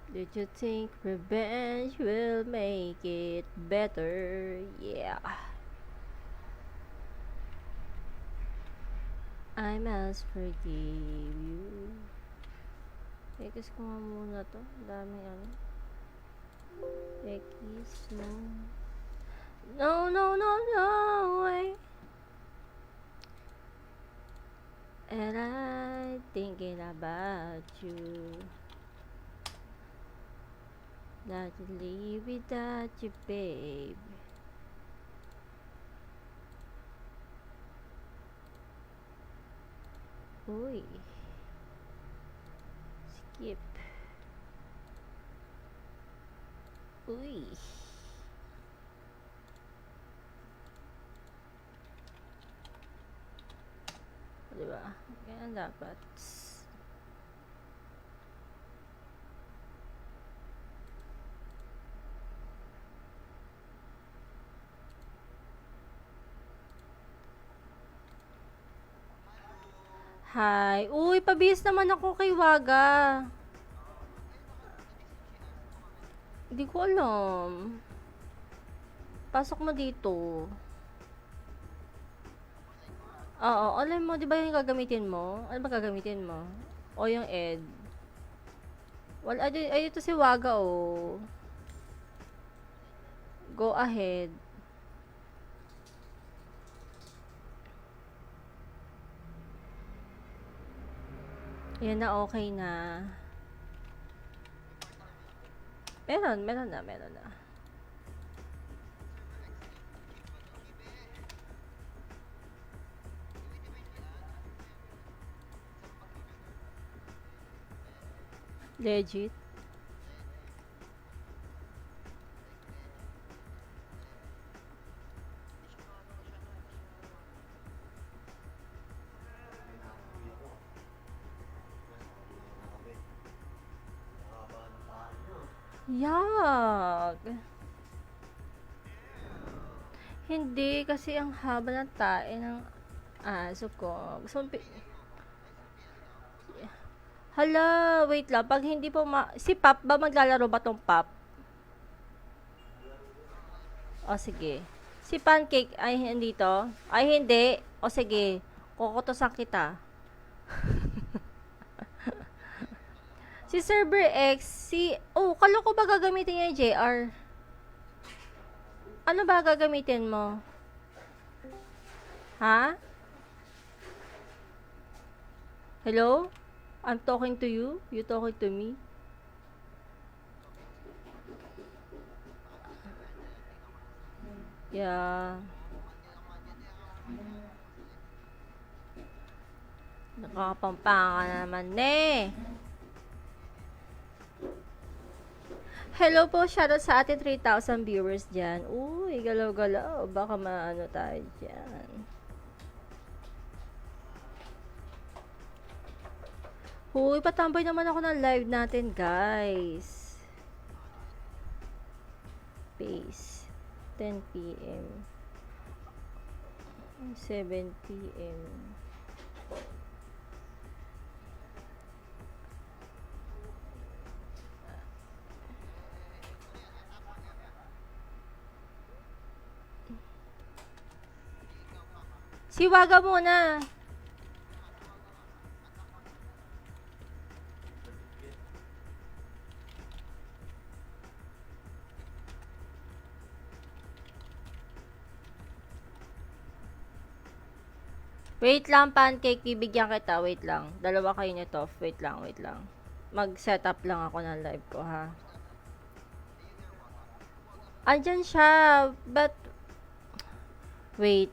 Did you think revenge will make it better? Yeah. I must forgive you. Ekis ko nga muna to. Daming ano. Ekis mo. No, no, no, no way. And I thinking about you. Not to leave without you, babe. Uy. Skip. Uy. Diba? Kaya dapat. Hi. Uy, pabihis naman ako kay Waga. Hindi ko alam. Pasok mo dito. Oo, alam mo, di ba yung gagamitin mo? Ano ba gagamitin mo? O yung ed? Wala, ay ito si Waga, oh. Go ahead. Yan na, okay na. Meron na. Legit. Yak! Hindi, kasi ang haba ng tae ng aso ko. Hala, wait lang. Pag hindi po si Pop ba maglalaro ba tong Pop? O sige. Si Pancake ay hindi to? Ay hindi. O sige. Kukutosan kita. Si Server X, kala ko ba gagamitin niya yung JR? Ano ba gagamitin mo? Ha? Hello? I'm talking to you? You talking to me? Yeah. Nakakapampanga na naman eh. Hello po, shoutout sa ating 3,000 viewers dyan. Uy, galaw-galaw. Baka maano tayo dyan. Uy, patambay naman ako ng live natin, guys. Pace. 10 p.m. 7 p.m. Siwaga muna. Wait lang, Pancake. Bibigyan kita. Wait lang. Dalawa kayo nito. Wait lang. Mag-setup lang ako ng live ko, ha? Andyan siya. But, wait.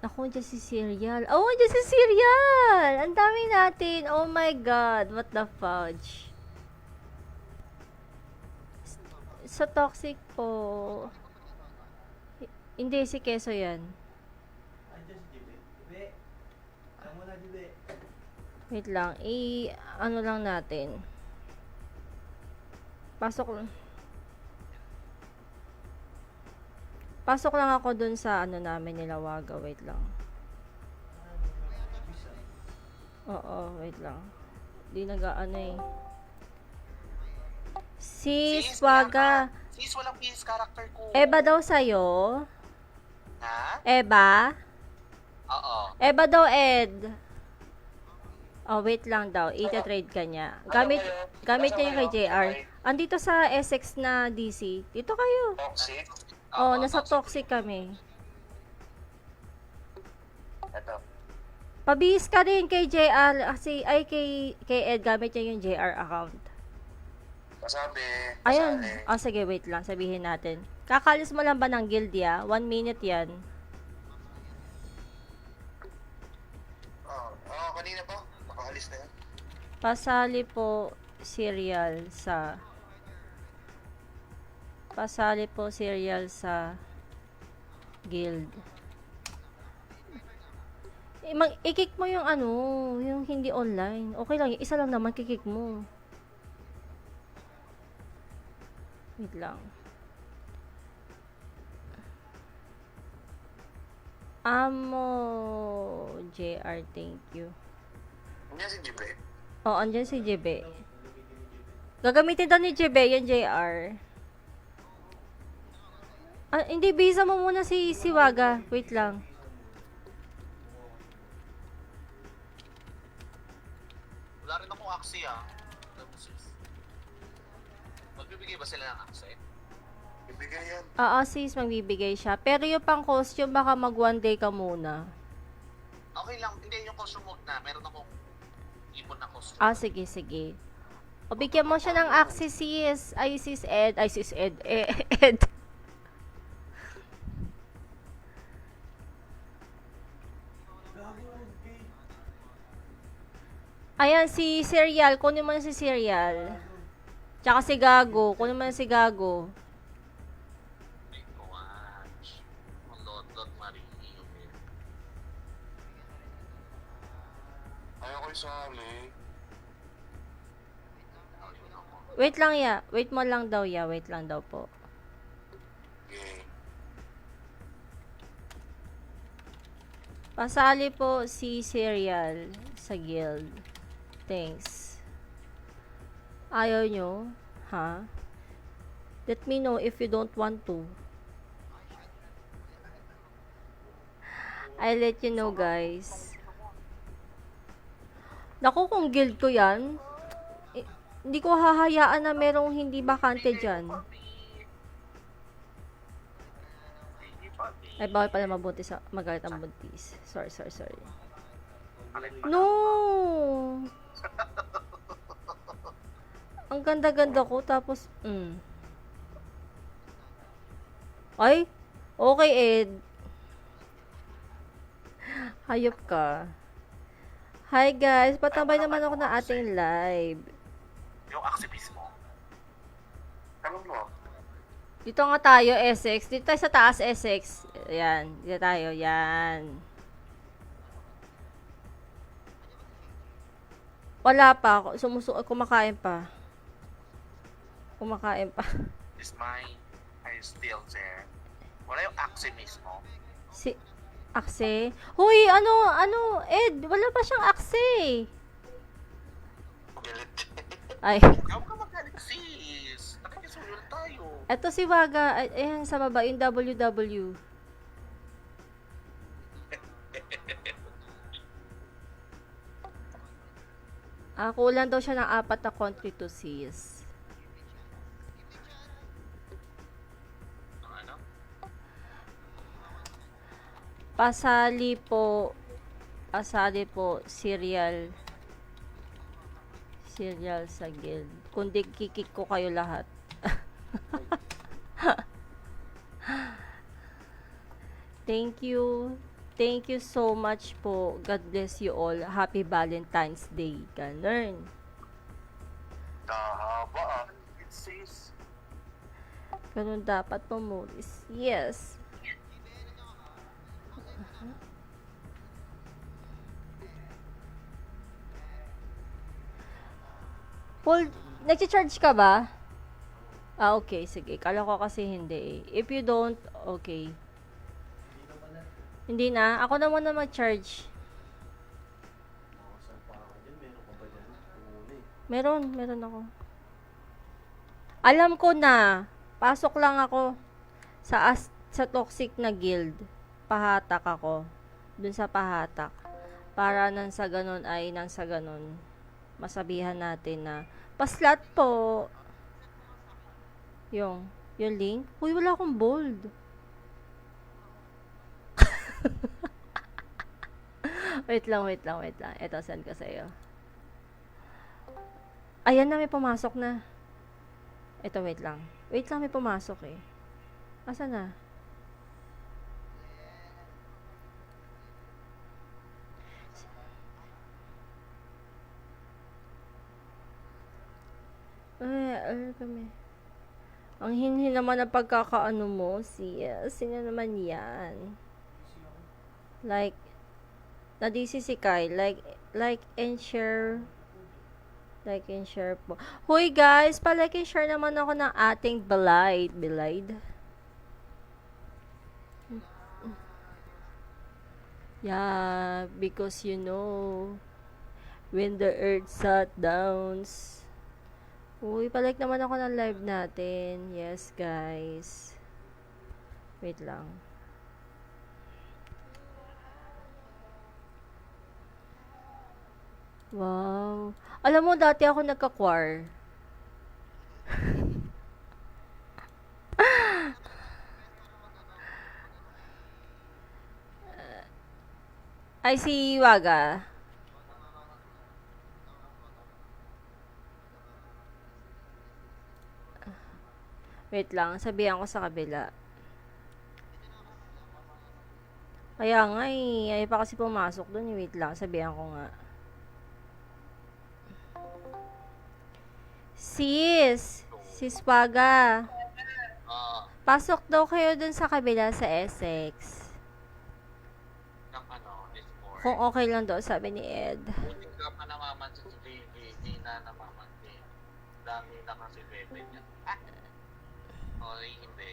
Ako, dyan si Serial. Oh, dyan si Serial! Ang dami natin. Oh my God. What the fudge? Sa toxic po. Hindi, si Keso yan. Wait lang. Ano lang natin. Pasok lang ako dun sa ano namin nila Waga. Wait lang. Oo, wait lang. Di nag-ano eh. Sis, Sis, waga. sis, walang PS character ko. Eba daw sa'yo? Ha? Eba? Oo. Eba daw, Ed. Oh, wait lang daw. Ita-trade ka niya. Gamit niya yung kay JR. Andito sa Essex na DC. Dito kayo. Toxic. Oh, nasa toxic kami. Ito. Pabihis ka din kay JR. Kay Ed. Gamit niya yung JR account. Masabi. Ayun. Masali. Oh, sige, wait lang. Sabihin natin. Kakalis mo lang ba ng guild ya? 1 minute yan. Kanina pa. Nakaalis na yan. Pasali po cereal sa guild. I-kick mo yung yung hindi online. Okay lang, isa lang naman kikik mo. Wait lang. Amo JR, thank you. Hindi si Jibre. Oh, andyan si Jebe. Gagamitin daw ni Jebe yung JR. Ah, hindi, visa mo muna si Waga. Wait lang. Wala rin akong aksi Alam mo, sis. Magbibigay ba sila ng aksi? Ibigay yan. Sis, magbibigay siya. Pero yung pang costume, baka mag 1 day ka muna. Okay lang. Hindi, yung costume mode na. Meron akong ipon na costume. Sige, sige. O, bigyan mo siya ng access, sis. Sis Ed. Ed. Ayan, si Serial. Kunin mo na si Serial. Tsaka si Gago. Kunin mo na si Gago. My gosh. Malot Marie. Ayoko isali. Wait lang, ya. Wait mo lang daw, ya. Wait lang daw po. Okay. Pasali po si Serial sa guild. Thanks. Ayaw nyo? Ha? Let me know if you don't want to. I'll let you know, guys. Naku, kung guild ko yan, hindi ko hahayaan na merong hindi bakante dyan. Ay, bawal pala mabuti sa magalit ang buntis. Sorry. No! Ang ganda-ganda ko, tapos, Ay, okay, Ed. Hayop ka. Hi, guys. Patambay naman ako ng ating live. Yung aksi mismo. Tanong mo. Dito nga tayo, Essex. Dito tayo sa taas, Essex. Yan. Dito tayo. Yan. Wala pa. Kumakain pa. Is mine. Are you still there? Wala yung aksi mismo. Akse? Huy, Ed, wala pa siyang akse. Galit. Ay. Ikaw ka magalit, sis. Nakikisuyo tayo. Eto si Waga. Ayan, sa baba, yung WW. Kulang daw siya ng 4 na country to sis. Ano? Pasali po, cereal sa guild. Kundi kikik ko kayo lahat. Thank you. Thank you so much po. God bless you all. Happy Valentine's Day. Ganun. Kahaba It says. Ganun dapat po, Maurice. Yes. Paul, nag-charge ka ba? Okay, sige. Kala ko kasi hindi eh. If you don't, okay. Hindi na. Ako na muna mag-charge. Meron ako. Alam ko na. Pasok lang ako sa toxic na guild. Pahatak ako. Dun sa pahatak. Para nang sa ganun ay nang sa ganun. Masabihan natin na paslat po. Yung link. Uy, wala akong bold. wait lang. Ito, send ko sa'yo. Ayan na, may pumasok na. Ito, wait lang. Wait lang, may pumasok eh. Asa na? Kami. Ang hinhin naman ang pagkakaano mo, sino naman yan? Like, nadisi si Kai. Like and share. Like and share po. Hoy guys, pa-like and share naman ako ng ating Belied. Yeah, because you know, when the earth sat downs. Uy, pa-like naman ako ng live natin. Yes, guys. Wait lang. Wow. Alam mo, dati ako nagka-choir. Ay, si Waga. Wait lang, sabihan ko sa kabila. Kaya nga eh, ay pa kasi pumasok dun. Wait lang, sabihan ko nga. Sis Waga. Pasok daw kayo dun sa kabila sa Essex. Ng Discord. Kung okay lang daw, sabi ni Ed. Buti ka pa namamansin si baby. Di na namamansin. Dami na kasi bebe niya. Okay, hindi.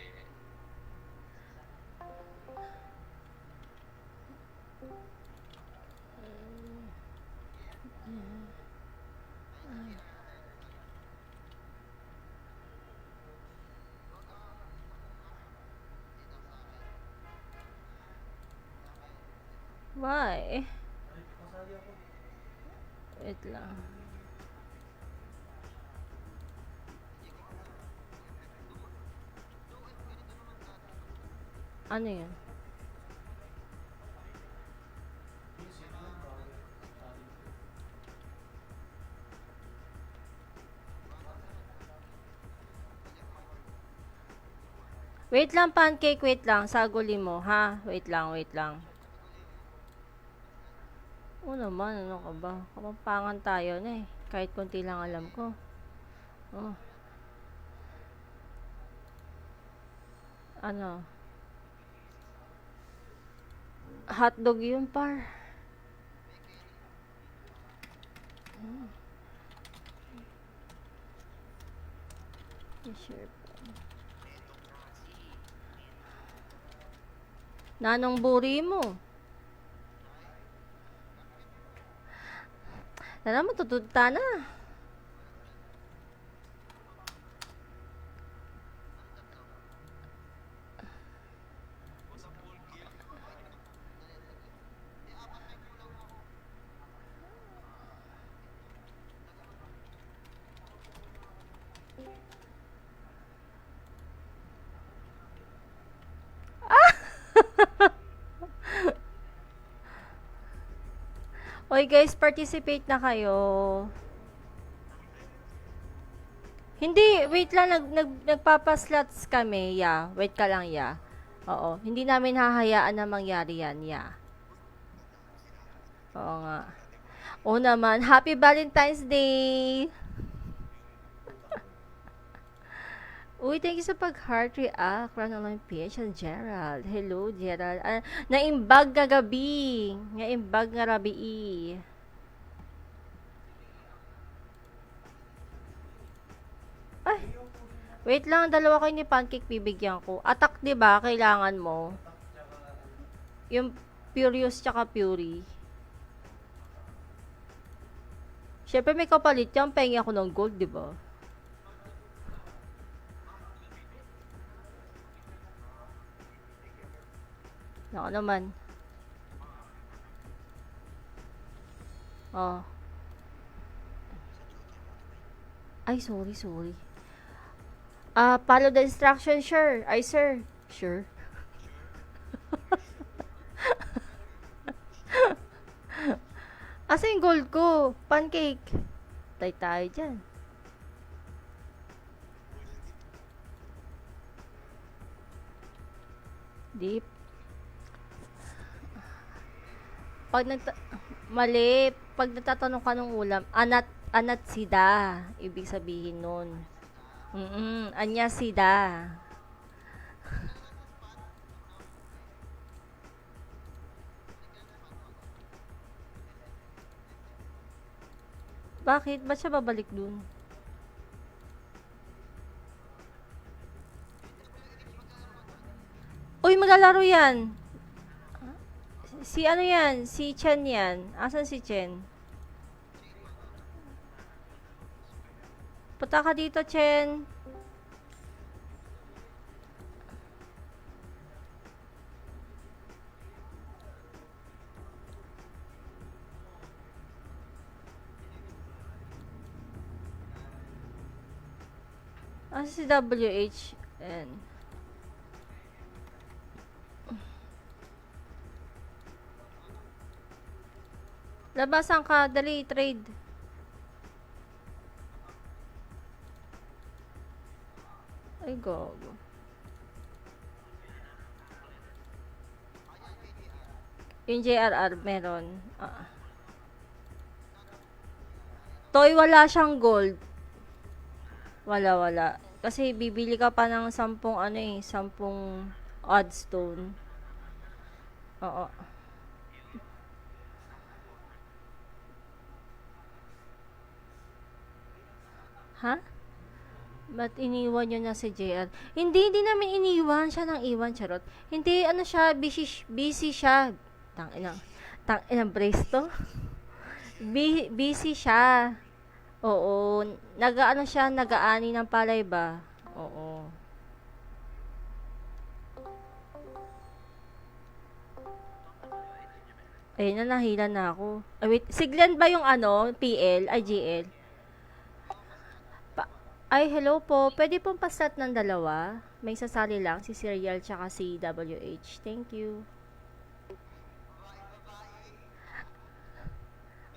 Why? Wait lang. Ano yun? Wait lang, pancake. Wait lang. Saguli mo, ha? Wait lang. Oo naman, ano ka ba? Kapampangan tayo na eh. Kahit konti lang alam ko. Oh. Ano? Hotdog yun, par. Sure. Nanong buri mo? Na matutudta na. Oy guys, participate na kayo. Hindi, wait lang, nagpapaslots kami, ya. Wait ka lang, ya. Oo, hindi namin hahayaan na mangyari yan, ya. Oo nga. Oo naman, Happy Valentine's Day! Uy, thank you sa pag-heart react. Ronald PH and Gerald. Hello, Gerald. Naimbag nga gabi. Naimbag nga rabi. Ay, wait lang. Dalawa kayo ni Pancake bibigyan ko. Attack, diba? Kailangan mo. Yung Furious tsaka Fury. Siyempre may kapalit yan. Pahingi ako ng gold, diba? Ako naman. Oh. Ay, sorry. Follow the instruction, sure. Ay, sir. Sure. Asa yung gold ko? Pancake. Tay tayo dyan. Deep. Pag mali, pag nagtatanong ka ng ulam, anat sida. Ibig sabihin nun. Anya sida. Bakit? Ba't siya babalik dun? Uy, maglalaro yan. Si ano yan? Si Chen yan. Asan si Chen? Punta ka dito, Chen. Asan si WHN? Labasan ka. Dali, trade. Ay, gogo. Yung JRR, meron. Toy, wala siyang gold. Wala. Kasi bibili ka pa ng 10 odd stone. Oo. Ha? Ba't iniwan nyo na si JR? Hindi namin iniwan. Siya nang iwan, charot. Hindi, ano siya, busy siya. Tangina, brace to? Busy siya. Oo. Nag-aani ng palay ba? Oo. Ayun na, nahila na ako. Ay, wait. Siglan ba yung PL? Ay, GL? Ay, hello po. Pwede pong pastat ng dalawa? May sasali lang, si Serial tsaka si WH. Thank you.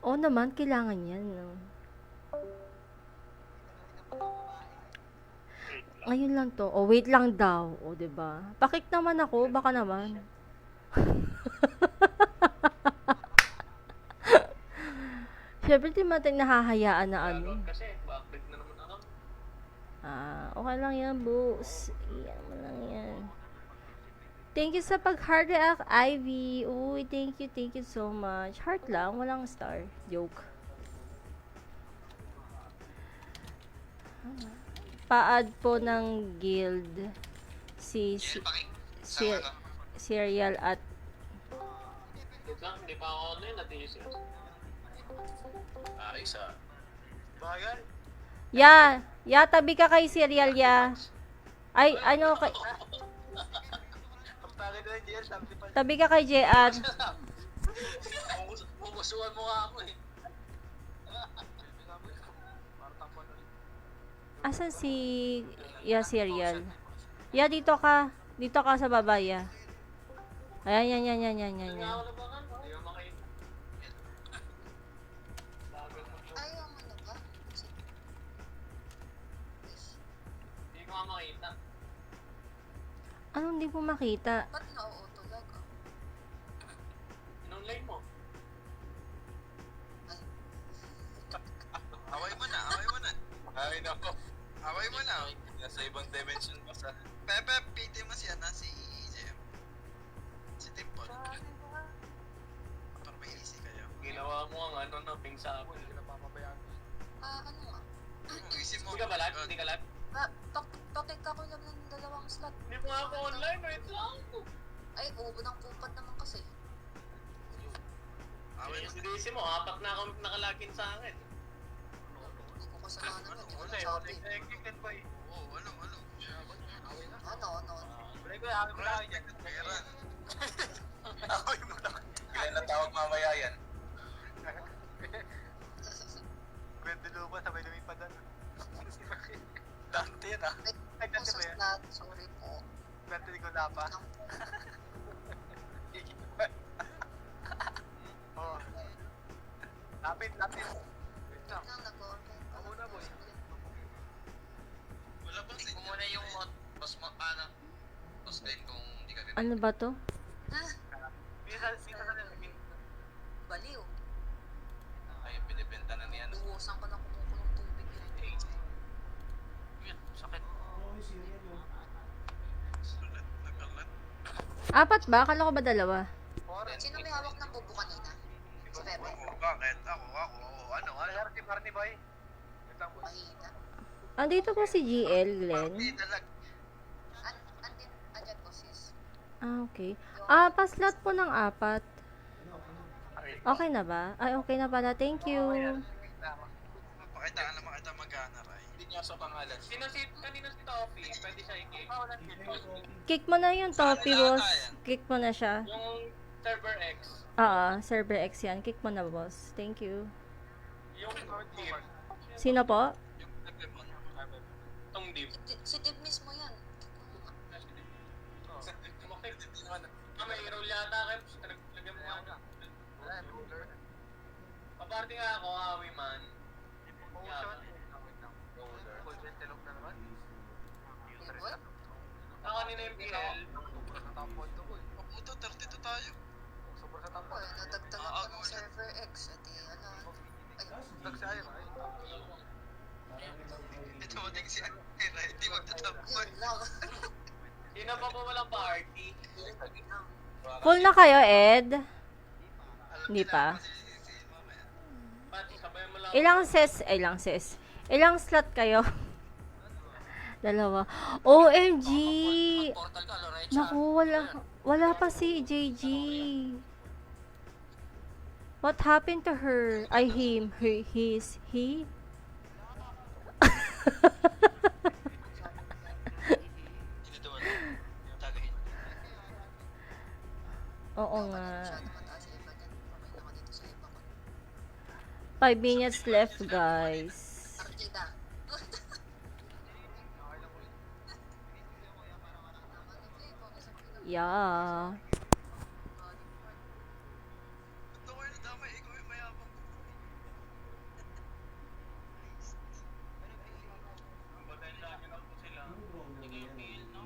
Oo naman, kailangan yan, no? Ngayon lang to. Oh, wait lang daw. O, diba? Pakik naman ako, baka naman. Siyempre, di natin nahahayaan na ano. Kasi, bakit na naman ako? Okay lang yan, boss. Iyan mo lang yan. Thank you sa pag-heart react, Ivy. Uy, thank you so much. Heart lang, walang star. Joke. Paad po ng guild si Serial at Wait lang, hindi pa ako online. Natin yung isa. Bagay? Ya, tabi ka kay Serial, ya. Ay, ano, tabi ka kay JR. Pupusuan mo nga ako eh. Asan si Serial? Ya, dito ka. Dito ka sa baba, ya. Ayan. Anong hindi mo makita? Ba't na-auto-log? In-online mo. Away mo na. Ay, nako. Away mo na. Nasa ibang dimension pa sa... Pepe, piti mo siya na si Jem. Si Timpon. Para may easy kayo. Ginawa mo ang ping sa ako. Hindi ka napapabayaan. Ano nga? Easy mo. Hindi ka ba live? Hindi ka live? Pakik ako lang ng 2 slot. Hindi mo ako online. Wait lang. Ay, ubo ng kupad naman kasi. Away mo na. Sinisi mo. 4 na akong nakalagin sa akin. Hindi ko kasalanan yun. Hindi ko Wala nasabi. connected pa eh. Oo, ano. Ano? Balik ko yung aking Wala, vlog. pera. mamaya yan. Pwede lupa, sabay lumipad doon. Dante yan ah. Ay, Po dati sa ba yan? slot, sorry po. Dati di ko lapa. Nang Oo. Lapit. Wait lang. nang nag-order pa Ako na, boy. Wala bang signal? Kung muna yung boss mo, boss din kung di ka bibig. Ano ba to? Minsan ka na naging. Baliw. Ay, binibenta na niyan. Luwosan ko na kumukulong tubig yun. Yun, sakit. Sulat, nagalat. Apat ba? Akala ko ba dalawa? Sino may hawak ng bubo kanina? Si Pepe? Bakit? Ako. Ano? Kaya si Barney Boy. Wait lang, boy. Mahina. Andito po si GL, Glenn. Hindi talag. Andyan po sis. Ah, okay. Pa-slot po ng 4. Okay na ba? Ay, okay na pala. Thank you. Pakita ka naman kita mag-ana, Ray. Hindi niya sa pangalan. Kanina si Toffee, pwede siya i-kick. Kick mo na yung Toppy, boss. Kick mo na siya. Yung server X, Server X yan. Kick mo na, boss. Thank you. yung div, Sino po? Yung nagpipon. tong div. Si Dib mismo yan. May roll yata kayo, lagyan mo nga. Paparty nga ako, hawi man. Golden Telog na naman. What? Ako kanina yung PL. Tampon to ko eh. Puto, 32 tayo. Sobrang sa Po, tampon. nadagdagan ko ng server X. Edi, ala. Ay, Nagsayang ay. Ito mo din si Ray. Hindi magtatapon. yun lang. Sino pa po walang party? Full na kayo, Ed? Hindi pa. Pati, sabay mo lang. Ilang Ilang slot kayo? Dalawa. OMG! Portal ka, Lorecha. Naku, wala pa si JG. What happened to her? Ay, him. Her, his, he? Hindi doon. Tagahin. Oo nga. Masyado mataas sa iba dyan. Mamay naman dito sa iba ko. 5 minutes left, guys. Arkida. Yeah. Ito ko yung damay. Ikaw yung mayabang. Bagay lagi na po sila. Hindi kayo PL, no?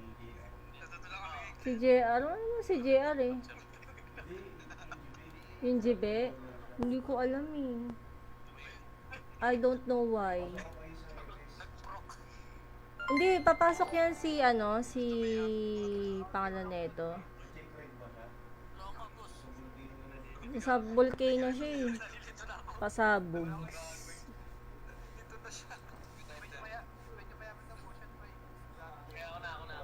Natutula kami. Si JR, ano naman si JR eh? Yung Jibe? Hindi ko alam eh. I don't know why. Hindi, papasok yan si, pangalan nito. Sa volcano siya eh. Pasabog. Kaya ako na.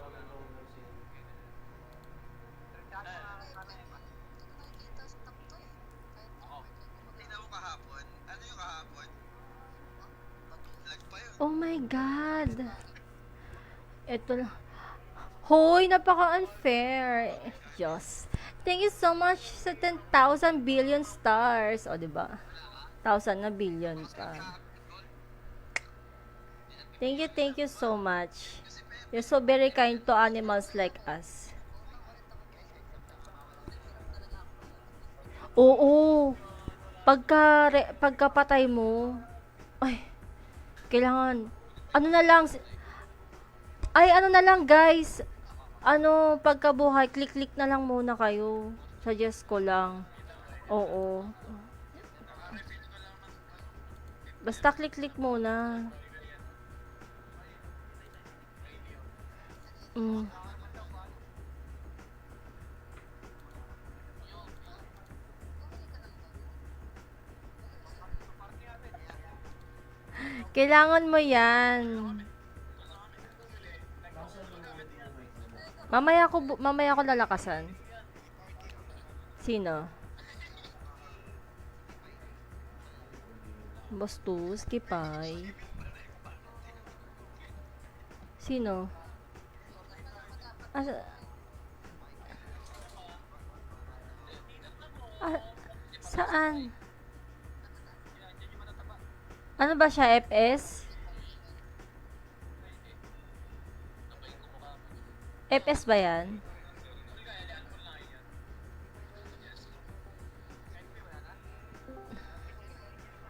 Nakikita sa takto eh. Kahit Tingnan mo kahapon. Ano yung kahapon? Lag pa yun. Oh my God! Ito lang. Hoy, napaka-unfair. Diyos. Thank you so much sa 10,000 billion stars. O, diba? 1,000 na billion pa. Thank you so much. You're so very kind to animals like us. Oo. Pagkapatay mo, ay, kailangan, ano na lang guys, pagkabuhay, click na lang muna kayo. Suggest ko lang. Oo. Basta click muna. Kailangan mo yan. Mamaya ko lalakasan. Sino? Bastos, Kipay. Sino? Saan? Ano ba siya, FS? FS ba yan?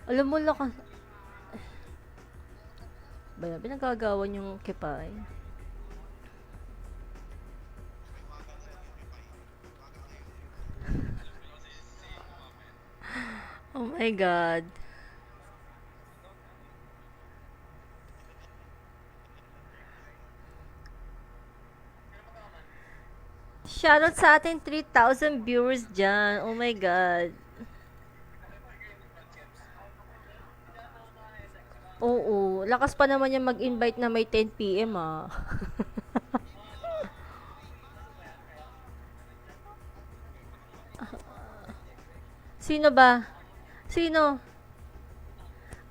Alam mo lang ba yan? Pinagagawan yung kipay. Oh my God. Shoutout sa ating 3,000 viewers dyan. Oh my God. Oo. Lakas pa naman yung mag-invite na may 10 PM ah. Sino ba? Sino?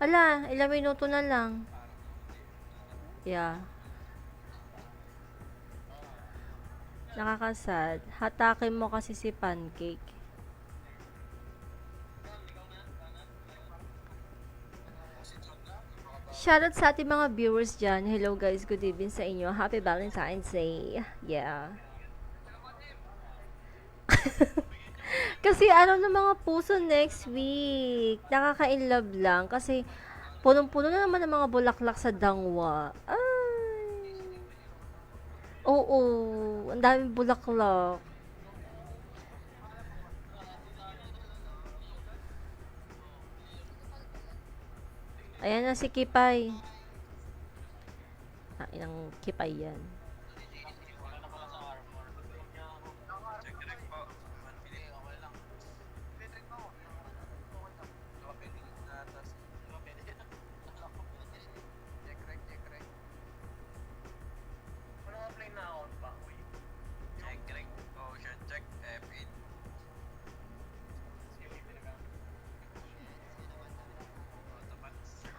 Ala, ilang minuto na lang. Yeah. Nakakasad. Hatakin mo kasi si Pancake. Shoutout sa ating mga viewers dyan. Hello guys, good evening sa inyo. Happy Valentine's Day. Yeah. Kasi ano ng mga puso next week. Nakaka-inlove lang. Kasi punong-puno na naman ng mga bulaklak sa Dangwa. Ay. Oo. Ang daming bulaklak. Ayan na si Kipay. Ah, ilang Kipay yan.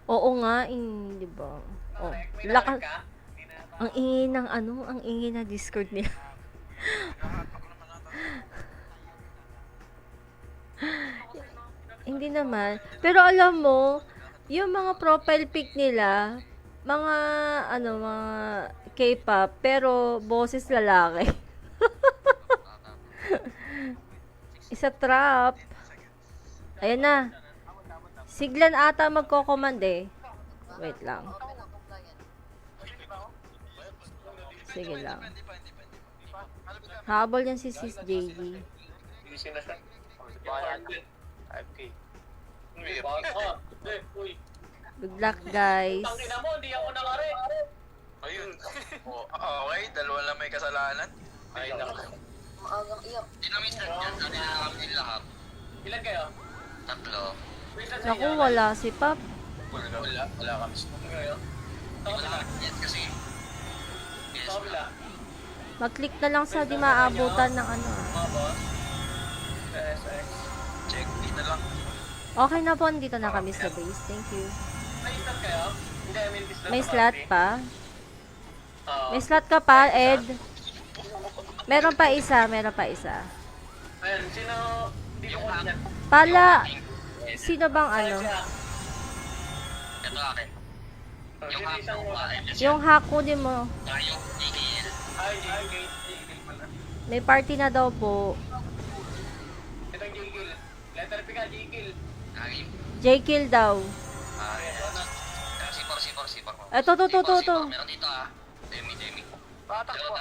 Oo nga, di ba? Oh, lakas. Ang ingay ng ano, ang ingay na Discord niya. Hindi naman. Pero alam mo, yung mga profile pic nila, mga ano, mga K-pop, pero boses lalaki. Isa trap. Ayan na. Siglan ata magko-command eh. Wait lang. Sige lang. Habol yan si Sis JD. Good luck guys. Ayun. Okay, dalawa lang may kasalanan. Ay, Maagang iyak. Dinamis na dyan. Ano na kami lahat? Ilan kayo? Tatlo. Naku, wala si Pap. Wala kami sa wala. Yan kasi. Yes, wala. Mag-click na lang sa di maabutan ng ano. Mga boss. SX. Check, di na lang. Okay na po, dito na kami sa base. Thank you. May slot kayo? Hindi, I mean, May slot pa? Oo. May slot ka pa, Ed? Meron pa isa, meron pa isa. Ayun, sino? Hindi ko kunin yan. Pala, sino bang ano? Ito akin. Sino isang Yung hack kunin mo. Yung tigil. Ay, J-Gate. J-Gate pala. May party na daw po. Ito yung J-Kill. Letter P ka, J-Kill. Lagi. J-kill daw. Sipor. Eto, to. Meron dito ah. Demi. Patak po.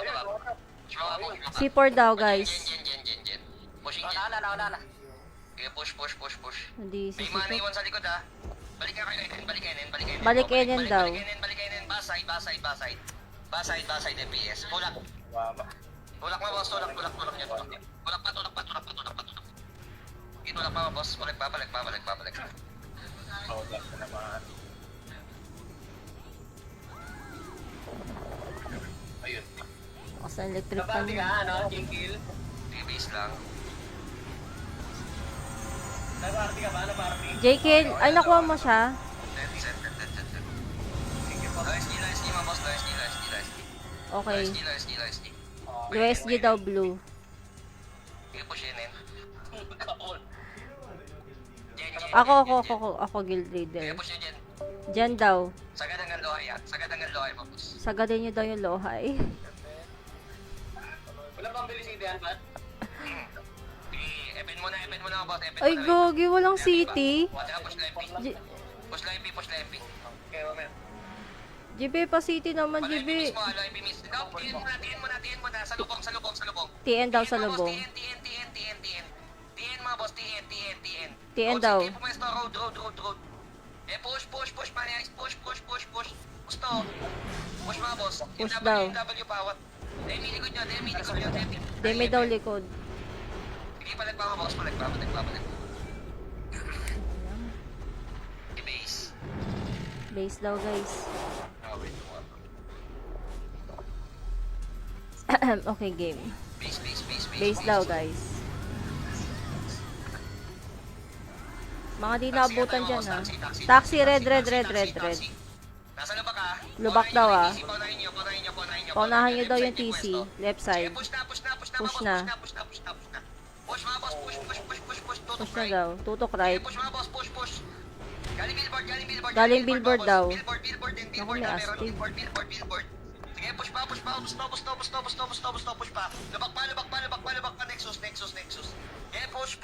Ayun, C4 daw, guys. Jen. Pushing Jen. Wala. Okay, push. Hindi, si May mana C4. iwan sa likod ah. Balik kayo. Balik Enen daw. Balik Enen. Backside. Backside DPS. Tulak. Tulak mo boss, tulak niya. Tulak pa. Itulak pa boss, balik pa. Tulak na naman. Ayun. Kasi electric pa Kapati ka, ano? J-Kill. DBs lang. Naparty ka ba? Naparty? J-kill, ay nakuha mo siya. Set. LSD mga boss, LSD. Okay. LSD. USG daw blue. Okay, push Enen. Ako guild Kaya leader. push nyo dyan. Diyan daw. Sagad ang lohay ah. Sagad ang lohay mo, boss. Sagadin nyo daw yung lohay. Wala bang bilis yan, Pat? Sige, epin mo na, boss. Epin Ay, mo na. gogi, walang city. Tsaka push na MP. J- Push na MP, push na MP. Okay, mamaya. JB, pa city naman, Pala MP JB. mismo, MP mismo. Ikaw, tiyan mo na. Sa lubong. TN daw sa lubong. TN mga boss, TN. TN daw. Sige, pumesto, road. Eh, push. Maniacs, push. Gusto. Push mga boss. Push MW, daw. MW pawat. Demi, likod nyo. Demi daw likod. Sige, palag pa mga boss. Palag pa. I-base. Base daw, guys. Wait. Okay, game. Base. Base daw, guys. Mga di naabutan dyan, ha. Taxi, red. Nasa lubak ka? Lubak daw, ah. Paunahin nyo. Paunahan nyo daw yung TC. Left side. Push Push na. na. Push mga boss, push. Tutok Push na right. daw. Tutok right. Push mga boss, push. Galing billboard. Galing billboard daw. Billboard din. Naku, may Meron astig. billboard. Sige, push pa. Push pa. Lubak pa. Nexus. Okay, push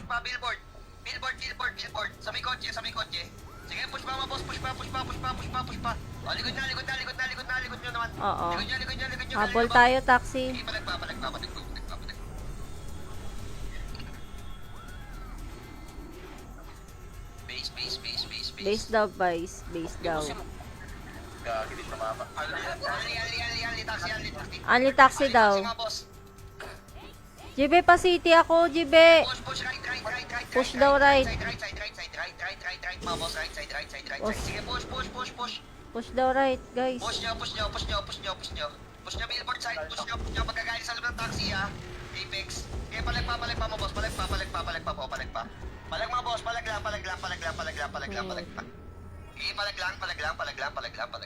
pa. Billboard. Sa may kotse. Sige, push pa mga boss, push pa. O, likod nyo naman. Oo. Likod nyo. Habol tayo, taxi. Sige, palag pa. Base. Base daw, guys. Base daw. Gagi, di tumama. Ali, taxi. Only taxi daw. Taxi mga boss. JB, pa city ako, JB. Push, right. Push daw, right. Right, mga boss, right side. Push. Sige, push. Push daw, right, guys. Push nyo, billboard side, push nyo, pagkagaling sa loob ng taxi, ha. Apex. Okay, palag pa, mga boss, palag pa. Palag mga boss, palag lang. Okay, palag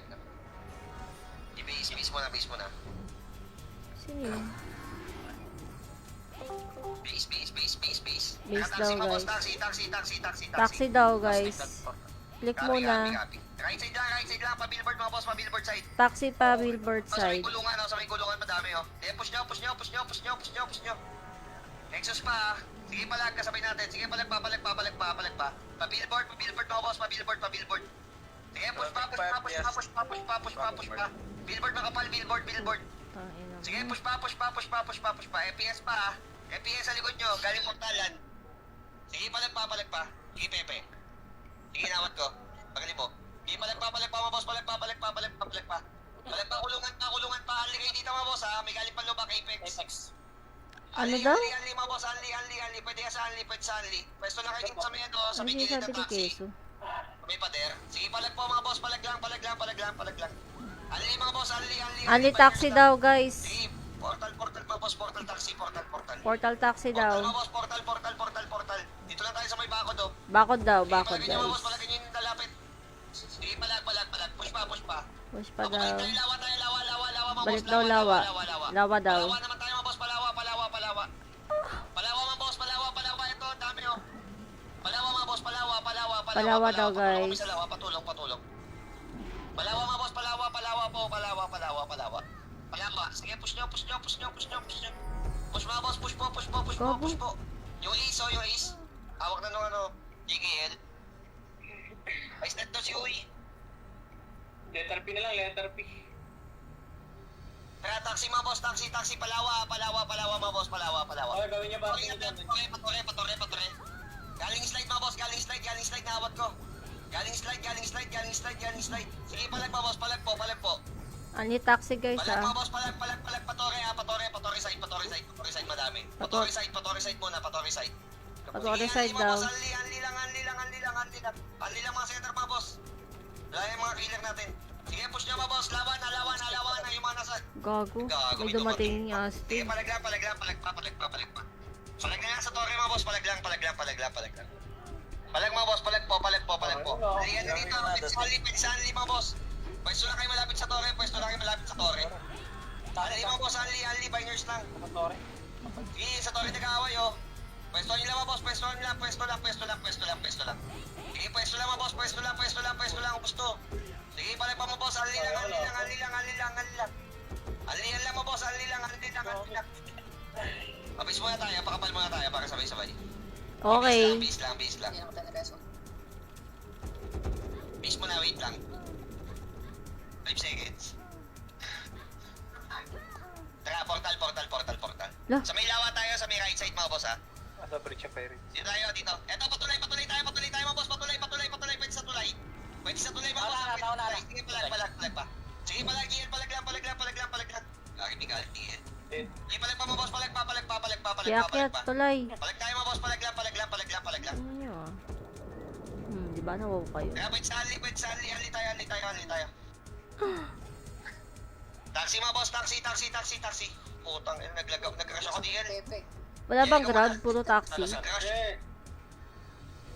lang. Base mo na. Sino yun? Base. Base Taxi, daw, mga boss, guys. taxi. Taxi daw, guys. Click muna. Copy. Right side lang, pa-billboard mga boss, pa-billboard side. Taxi pa, billboard Sa may side. kulungan, madami, oh. Eh, push nyo. Nexus pa, ah. Sige, palag, kasabay natin. Sige, palag pa. Pa-billboard mga boss, pa-billboard. Sige, push pa. Billboard makapal, billboard. Tangina mo. Sige, push pa. FPS pa, ah. FPS sa likod nyo, galing portalan. Sige, palag pa. Sige, Pepe. Sige, nawat ko. Pagaling mo. Sige, palag pa, mga boss, palag pa. Palag pa, kulungan pa. Anli kayo dito, mga boss, ha. May galing pa lubak, Apex. Ano daw? Anli, mga boss, anli. Pwede sa anli. Pwesto lang kayo dito sa may ano, sa Ano may yung gilid sabi ng ni taxi. Keso? May pader. Sige, palag po, mga boss, palag lang. Anli, mga boss, anli. Only taxi daw, guys. Sige, portal, mga boss, portal taxi. Portal taxi daw. Mga boss, portal. Dito lang tayo sa may bakod, oh. Bakod daw, Sige, bakod, palagyan nyo, mga guys. boss, palagyan nyo yung dalapit. Sige, palag. Push pa. Push pa Ako, daw. balik tayo, lawa, mga Balik boss. daw, lawa. Lawa daw. Palawa naman tayo, mga boss, palawa. Palawa, mga boss, palawa. Ito, ang dami, oh. Palawa, mga boss, palawa. Palawa daw, guys. Kami sa lawa, patulong. Palawa, mga boss, palawa po. Palawa. Sige, push nyo. Push, mga boss, push po. Yung ace. Hawak na nung ano, JKL. Ay, start daw si Uy. Letter P na lang, letter P. Kaya taxi, mga boss, taxi, palawa, mga boss, palawa. Okay, gawin niya ba? Patore. Galing slide, mga boss, galing slide na awat ko. Galing slide. Sige, palag, mga boss, palag po. Only taxi, guys, Palag, mga ah. boss, palag, patore side, madami. Patore side muna. Patore Sige, side anli, mga daw. boss, anli lang. Anli lang mga center, mga boss. Wala yung mga killer natin. Sige, push nyo, mga boss, lawan na yung mga nasa... Gago. Gago, May dumating yung Sige, Asti. palag pa. Palag na lang sa torre, mga boss, palag lang. Palag, mga boss, palag po. Halika na dito, pwede sa anli, mga boss. Pwesto lang kayo malapit sa torre. Anli, mga boss, anli, binders lang. Sorry. Sige, sa torre nag-aaway, oh. Pwesto nyo lang mga boss, pwesto lang. Sige, pwesto lang mga boss, pwesto lang, gusto. Sige, balik pa mo boss, ali lang. Alihan lang mo boss, ali lang. Mabis muna tayo, pakapal muna tayo para sabay-sabay. Okay. Base lang. Hindi ako tayo na beso. Base muna, wait lang. 5 seconds. Tara, portal. Lah. Sa may lawa tayo, sa may right side mga boss ha. Sa bridge of Pirates. Dito tayo, dito. Eto, patuloy tayo mga boss. Patuloy. Pwede sa tulay. Mga boss. Sige, palag pa. Sige, palag lang. Lagi galit tingin. Sige, palag pa mga boss. Palag pa. Kiyat, tuloy. Palag tayo mga boss. Palag lang. Ano yun? Di ba nawaw kayo? Kaya pwede sa ali tayo. Taxi mga boss, taxi. Putang, nag-crash ako diyan. Pepe. Wala bang grab? Puro taxi. Nag-crash.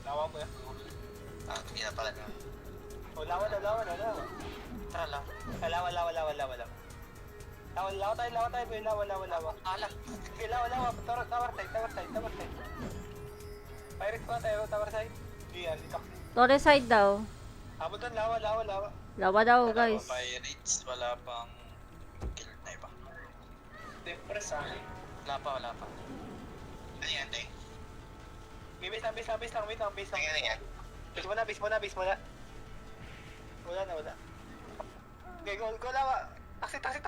Lawa ko yan. Hindi na talaga. Lawa. Tara lang. Lawa. Lawa tayo, boy. Lawa. Alak. Okay, lawa. Tower side. Pirates pa tayo, tower side. Diyan, dito. Torre side daw. Abot doon, lawa. Lawa daw, guys. Pirates, wala pang kill na iba. Siyempre sa akin. Wala pa. Ano yan, te? Base lang. Wait lang. Tingnan yan. Base muna. Wala. Okay, go lawa. Taxi. Lawa.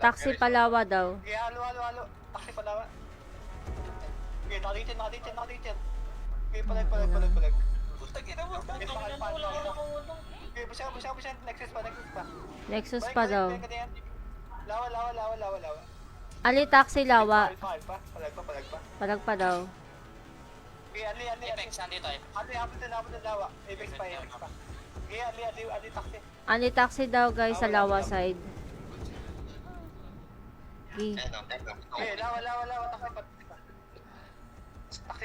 Taxi palawa daw. Okay, halo. Taxi palawa. Okay, nakatingin. Okay, palag. Putang ina mo. Okay, busya. Nexus pa. Nexus pa daw. Lawa. Ali taxi lawa. Palag pa. Palag pa daw. Okay, ali. nandito tayo. Ali, abot na lawa. Apex pa. Okay, ali, taxi. Ali taxi daw, guys, sa lawa side. Okay. Okay, lawa. Taxi pa.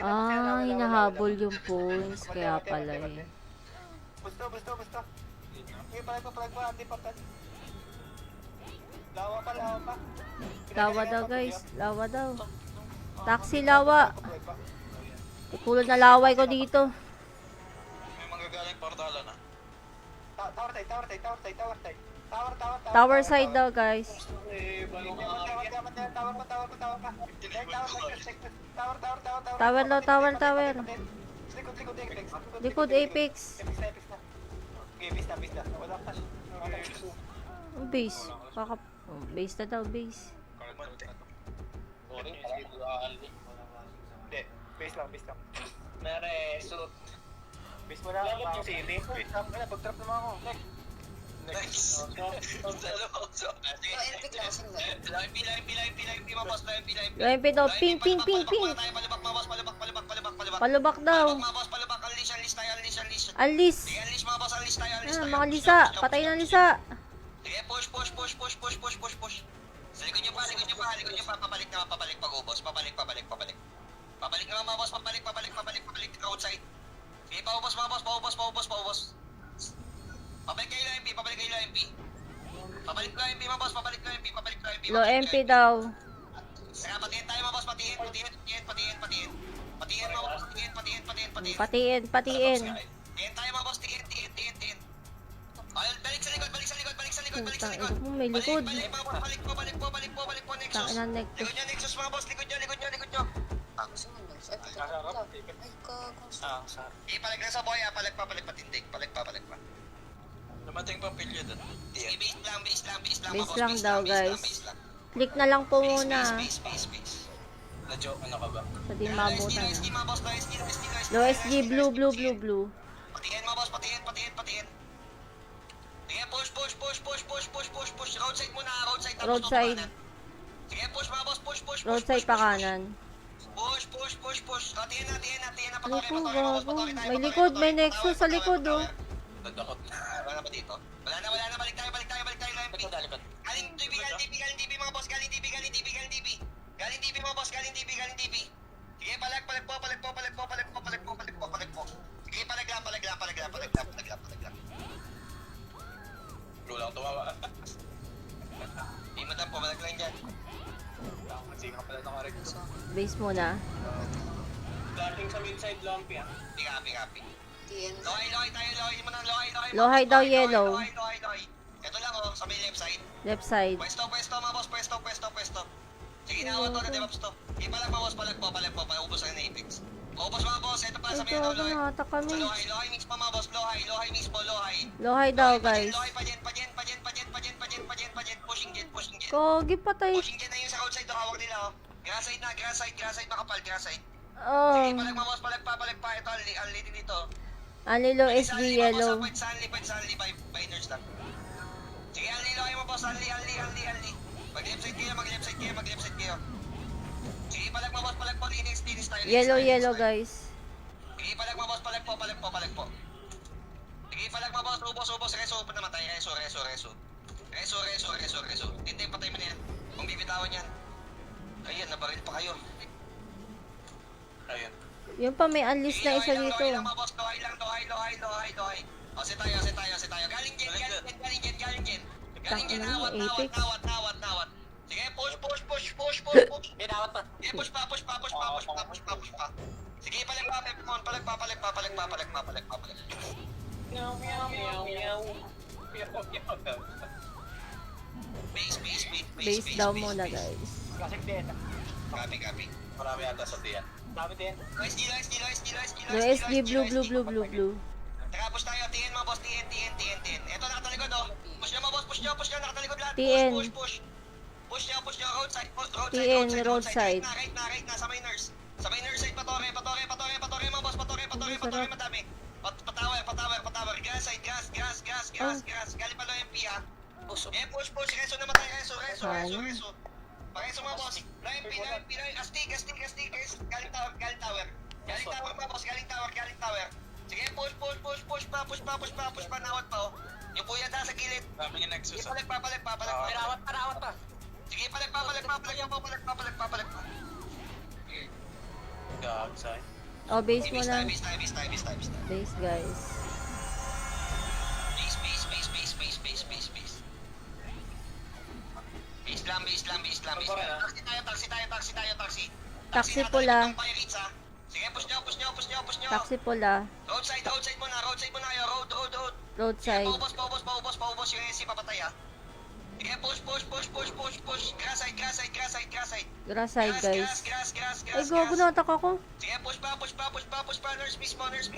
Ah, hinahabol yung points. Kaya pala eh. Busto. Okay, palag pa. Andi pa. Lawa pa. Lawa daw, guys. Lawa daw. Taxi lawa. Palag pa. Tulad na laway ko dito. May manggagaling portala na. Tower side. Tower side daw, guys. Tower. Likod Apex. Base. Base na daw, base. Base lang. Meresot. Base mo na. City. Pag-trap naman ako. Nice. NP classing ba? Line, mga boss, line. Line P daw. Ping. Palubak, mga boss, palubak. Palubak daw. Mga boss, palubak, unleash tayo. Alis. Sige, unleash mga boss, unleash tayo. Mga lisa. Patay ng lisa. Sige, push. Sa likod nyo pa. Pabalik pag ubos. Pabalik naman mga boss, pabalik. Outside. Sige, paubos mga boss, paubos. Pabalik kayo MP. Pabalik kayo MP mga boss, Low MP daw. Saka patiin tayo mga boss, patiin mga boss, patiin. Patiin. Tiin tayo mga boss, tiin. Ayun, balik sa likod. Putang ina mo, may likod. Balik po, Nexus. Tangina Nexus. Likod nyo, Nexus mga boss, likod nyo. Gusto mo nun? Ay, kung Ipalag lang sa boy, palag pa, patindig. Palag pa. Dumating pa pilyo doon. Sige, base lang, mga Base boss, lang daw, guys. base lang. Click na lang po muna. Base. Na-joke, ano ka ba? Sa di mabutan Low SG, na. mga boss, Low SG, blue. Patiin mga boss, patiin. Sige, push. Roadside muna, roadside. tapos Roadside. kanan. Sige, push mga boss, push. Roadside pa kanan. Push. Tiin na. Likod. May likod. May Nexus sa likod, oh. Dadakot na. Wala ba dito? Wala na. Balik tayo, line P. Galing DB, mga boss. Galing DB, mga boss. Galing DB. Sige, palag po. Sige, palag lang. Blue lang tumawa. Di madam po, palag lang dyan. Kasi ka pala So, Base muna. Dating sa mid-side lumpy ah. Copy. TN. Lohay tayo, lohay mo na, lohay. Lohay daw, yellow. Lohay. Ito lang oh, sa may left side. Left side. Pwesto, mga boss, pwesto. Sige na, auto na, devaps to. Di palag mga boss, palag po, paubos ang Apex. Ubos mga boss, ito pa sa may Ito, lohay. nata kami. Sa lohay mix pa mga boss, lohay mix po, lohay. Lohay daw, guys. Lohay pa dyan, pushing jet. Kogi patay. Pushing jet na yun sa outside, hawak nila oh. Grass side, makapal, grass side. Oh. Sige, palag mga boss, palag pa, ito, ang lady dito. Anilo SG yellow. Pwede sa Anli, by nurse lang. Sige, Anli, lohay mo boss, Anli. Mag-left side kayo. Sige, palag mo boss, palag po, linis tayo. Yellow, guys. Sige, palag mo boss, palag po. Sige, palag mo boss, ubos, reso, namatay, reso. Tintay, patay mo na yan. Kung bibitawan yan. Ayan, nabaril pa kayo. Ayun. Yung pa may unleash na isa dito. Lohay lang mga boss, lohay. O, sit tayo. Galing dyan. Tangina mo, Apex. Nawat. Sige, push. Binawat pa. Sige, push pa. Sige, palag pa. Meow. Base daw muna, guys. Classic din. Copy. Marami yata sa tiyan. Dami din. SD. No SG, blue. Tara, push tayo. TN mga boss, TN. Ito, nakatalikod oh. Push nyo, nakatalikod lahat. TN. Push nyo, roadside. TN, roadside. Right na, sa may nurse. Sa may nurse side, patore mga boss, patore, madami. Patower. Grass. Galing pa lang MP ha. Push. Reso naman tayo, reso. Pareso mga boss. MP. Astig. Galing tower mga boss, galing tower. Sige, push pa, nawat pa oh. Yung puya sa gilid. Dami yung nagsus. Sige, palag pa. Parawat pa. Sige, palag pa. Gagsay. Oh, base muna. Base tayo. Base, guys. Base lang. Taxi. Taxi pula. Sige, push nyo. Taxi pula. Roadside mo na kayo. Road. Roadside. Paubos yung SC, papatay ah. Sige, push. Grass side. Grass side, guys. Grass. Ay, gogo na attack ako. Sige, push pa. Nurse mismo. Nurse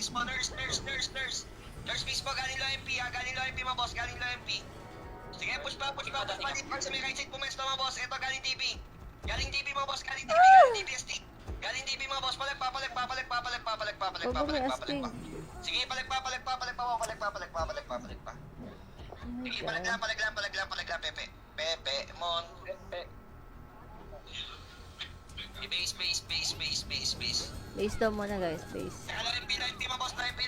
mismo, galing lo MP mga boss, Sige, push pa. Pag sa may right side pumesto mga boss, eto galing DB mga boss, galing DB ST. Galing DB mga boss, palag pa. Gogo may astig. Sige, palag pa. Sige, palag lang, Pepe, Mon. Base. Base daw muna, guys. Base. Hello, MP mga boss, MP.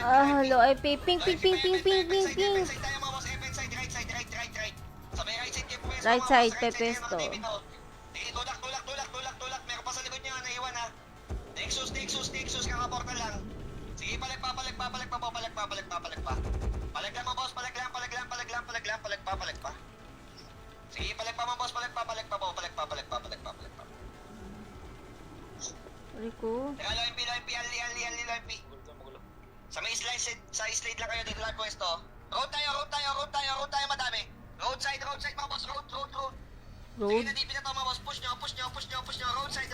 Ah, hello, IP. Ping. Right side tayo mga boss, right side. Sa may right side kayo pumesto. Right mga side, boss, Pepesto. Sige, tulak. Meron pa sa likod niya, naiwan ha. Nexus, kakaportal lang. Sige, palag pa. Palag lang mga boss, palag lang. Sige, palag pa mga boss, palag pa. Rico. Hello, MP. Sa may slide lang kayo dito lang pwesto. Road tayo, madami. Roadside mga boss, road. Sige, Road. nadipin na to mga boss, push nyo. Roadside.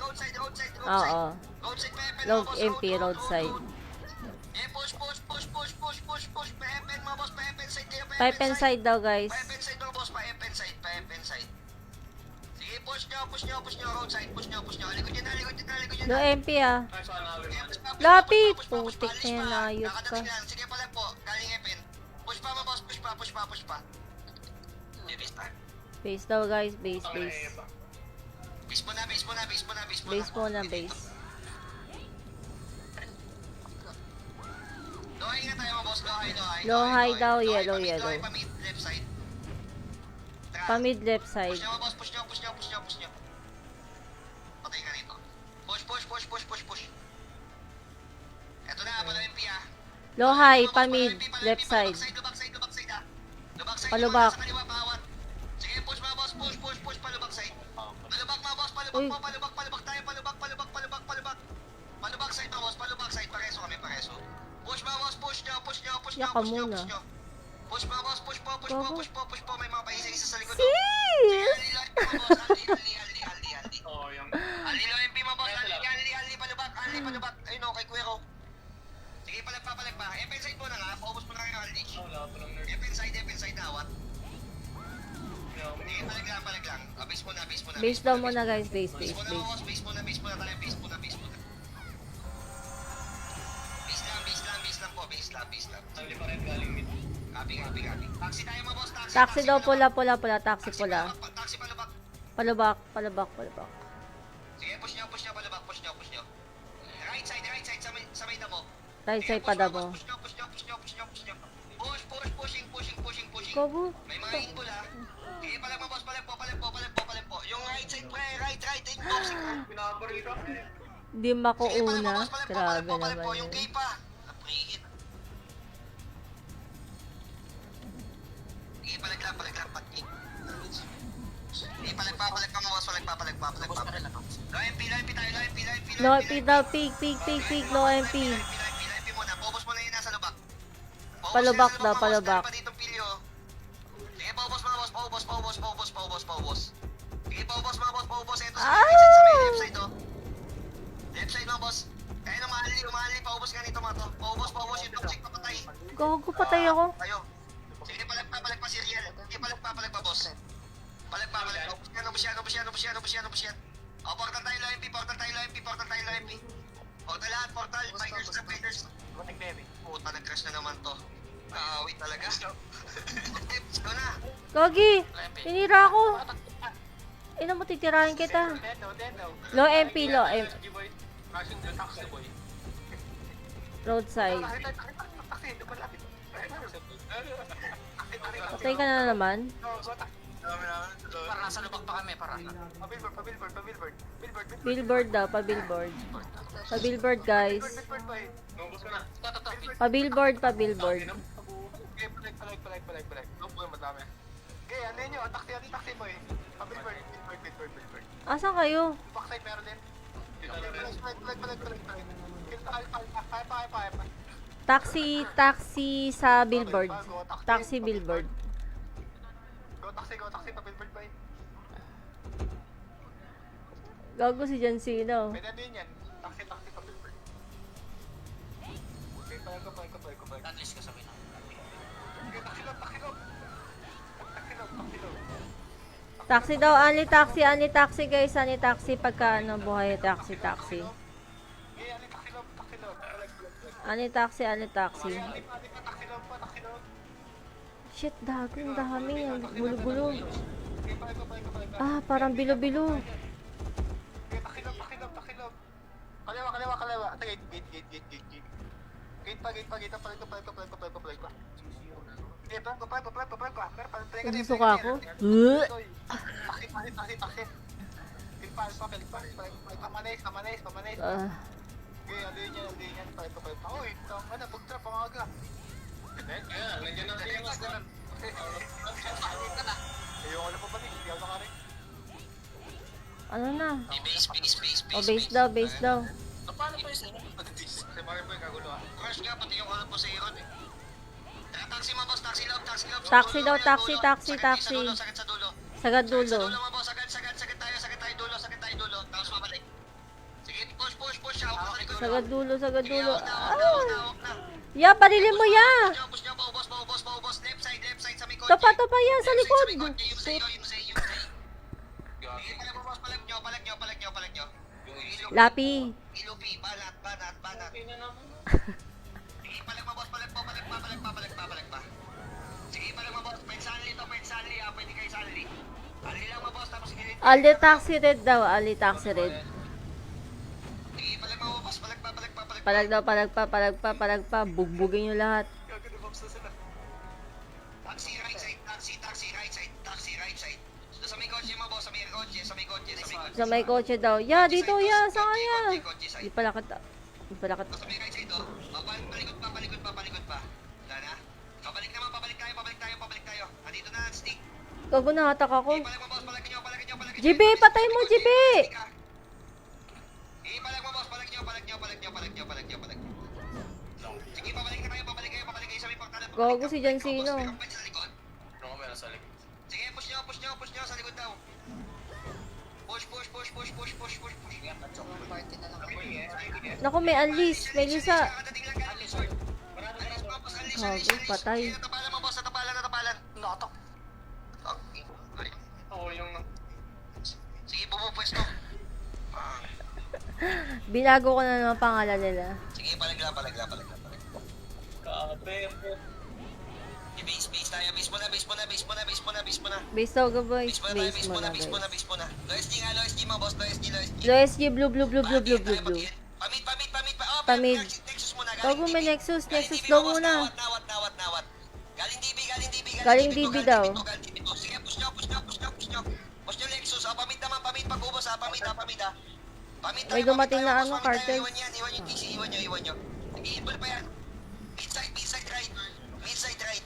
Oo. Roadside, Pepe, Log mga boss, MP, roadside. Eh, push. Pepe, mga boss, Pepe side kayo, Pipe and side daw, guys. Pepe side mga boss, Pepe side. Sige, push nyo, roadside, push nyo. Likod nyo na. No MP, ah. Ay, sana awin mo. Lapit! Push pa. Putik na yan, Alis ayos ka. Nakadating lang. Sige, palag po. Galing Epen. Push pa mga boss. Push pa. Base daw, guys. Base. Base muna. Base muna, base. Lohay na tayo mga boss. Lohay daw, yellow. Pamid, left side. Tara. Pamid left side. Push nyo mga boss. Push nyo. Patay ka rito. Push. Eto na, pala MP ah. Lohay, pamid, left side. Lubak side ah. Lubak side. Palubak. Sa kaliwa, bawat. Sige, push mga boss. Push. Palubak side. Palubak mga boss. Uy. po, palubak tayo, palubak. Palubak side, boss, palubak side, pareso kami, pareso. Push mga boss, push nyo. Yak ka muna. Push mga boss, push po, may mga paisa-isa sa likod. Sis! Aldi. Oo, yung... Aldi lang yung pima, boss, aldi, palubak. Ayun o, kay Kuwero. Sige, palag pa. Epen side mo na nga, paubos mo na kayo, Aldi. Wala po ng nerd. Epen side, awat. No, Sige, palag lang. Base muna. Base daw muna guys, base. Base muna tayo, base muna. Base lang po, base lang. Sabi pa rin galing mid. Copy. Taxi tayo mga boss, taxi. Taxi daw, palubak. pula, taxi pula. Taxi Palubak. palubak. Sige, push nyo, palubak, push nyo. Right side, sa may damo. Right Sige, side pa daw push mo. Pushing. Gogo. May mga inbol ha. Sige, palag mo boss, palag po. Yung right side, pre, right, inboxing. Pinapabalita. Di makuuna. Grabe Palag po, naman yung yun. key pa. Pre-hit. Sige, palag lang, pat-kick. Sige, palag pa, mo boss, palag pa. Low MP tayo, Low MP daw, pig, low MP. Low MP muna, paubos mo na yung nasa lubak. Palubak daw, palubak. Sige, paubos mga boss, paubos. Sige, paubos mga boss, paubos. Ito sa Ah! left side, oh. Left side mga boss. Kaya na umahali, paubos nga nito mga to. Paubos, yung toxic papatay. Gogo, patay ako. Tayo. Sige, palag pa, serial. Sige, palag pa, boss. Palag pa. Ubus yan. O, portal tayo, low MP. Portal lahat, fighters. Matik na yun. Puta, nag-crash na naman to. Kaawit talaga. Let's go na. Gogi, tinira ako. Ina mo, titirahin kita. Low MP. Russian the taxi boy. Roadside. Taxi, hindi pa lapit. Patay ka na naman. Para nasa lubak pa kami, para. Pa-billboard. Billboard daw, pa-billboard. Pa-billboard guys. Nunggus ka na. Pa-billboard. Okay, palag. Loob mo, madami. Okay, ano yun yun? Taxi boy. Pa-billboard. Asan kayo? Backside meron din. Kaya pa. Taxi sa billboard. Taxi billboard. Go taxi, pa-billboard ba yun? Gago si John Cena. Pwede din yan. Taxi, pa-billboard. Okay, palag. At least kasabay na. Okay, taxi loob. Taxi daw, only taxi guys, only taxi pagka ano buhay, taxi. Okay, ano taxi loob. Only taxi. Taxi loob. Shit, dago, ang dami, ang gulo-gulo. Okay, palag. Ah, parang bilo-bilo. Okay, taxi loob. Kaliwa. Ate, gate. Gate pa. Palag pa. Okay, palag pa. Nasusuka ako. Taxi. Kilpa. Pamanay. Ah, Okay, alin yan. Palag pa. Uy, tama na, pag-trap ang aga. Nandiyan na siya. Ayoko na pabalik, hindi ako nakarin. ano na? Base. O, base daw. Paano pa yun? Kasi Mario Boy, kagulo ah. Crash nga, pati yung ano po sa Iron eh. Taxi mga boss, taxi loob. Taxi daw, taxi. Sakit sa dulo. Sagad Sa dulo. dulo mga boss, sagad tayo dulo. Tapos mabalik. Sige, push. Sagad dulo. Ah! Hawak na. Ya, parilin mo ya! Push nyo, paubos. Left side sa may kotse. Topa yan, sa likod! Yung say. Sige, palag nyo. Yung Lapi. ilupi, banat. Sige, palag mo boss, palag pa. Sige, palag mo boss, pwede sanli, pwede kayo sanli. Ali lang mo boss, tapos gilid. Ali taxi red daw, ali taxi red. Sige, palag mo boss, palag pa. Palag pa. Bugbugin nyo lahat. Taxi right side. Doon sa may kotse mo boss, sa may kotse. Sa may kotse daw. Ya, dito ya, sa kanya. Kotse side. Di pala kita. Doon sa may right side oh. Palikot pa. Wala na. Pabalik tayo. Andito na, stick. Gago na hatak ako. Palag mo boss, palag nyo. GB, patay mo, GB! Gago si John Cena. Sa likod. Ano ko meron sa likod? Sige, push nyo sa likod daw. Push. Yung party na lang ako. Naku, may Alice. May Lisa. Kakadating lang kay Lord. Alice, boss, Gago, patay. Natapalan mo, boss, natapalan. Nakatok. Okay. Oo, yung... Sige, bumupwesto. Binago ko na naman pangalan nila. Sige, palagla. Kape. Base tayo. Base mo na. Base daw ka, boys. Base mo na, guys. Low SG mo, boss. Low SG. Low SG, blue. Pamid. Pamid. Nexus muna. Gago, may Nexus. Nexus daw muna. Nawat. Galing DB. Galing DB daw. Sige, push nyo. Push nyo Nexus. Pamid naman. Pamid pag-ubos, Pamid. Pamid May dumating na ano, cartel. Iwan yung TC. Iwan nyo. Nag-i-invol pa yan. Mid-side right.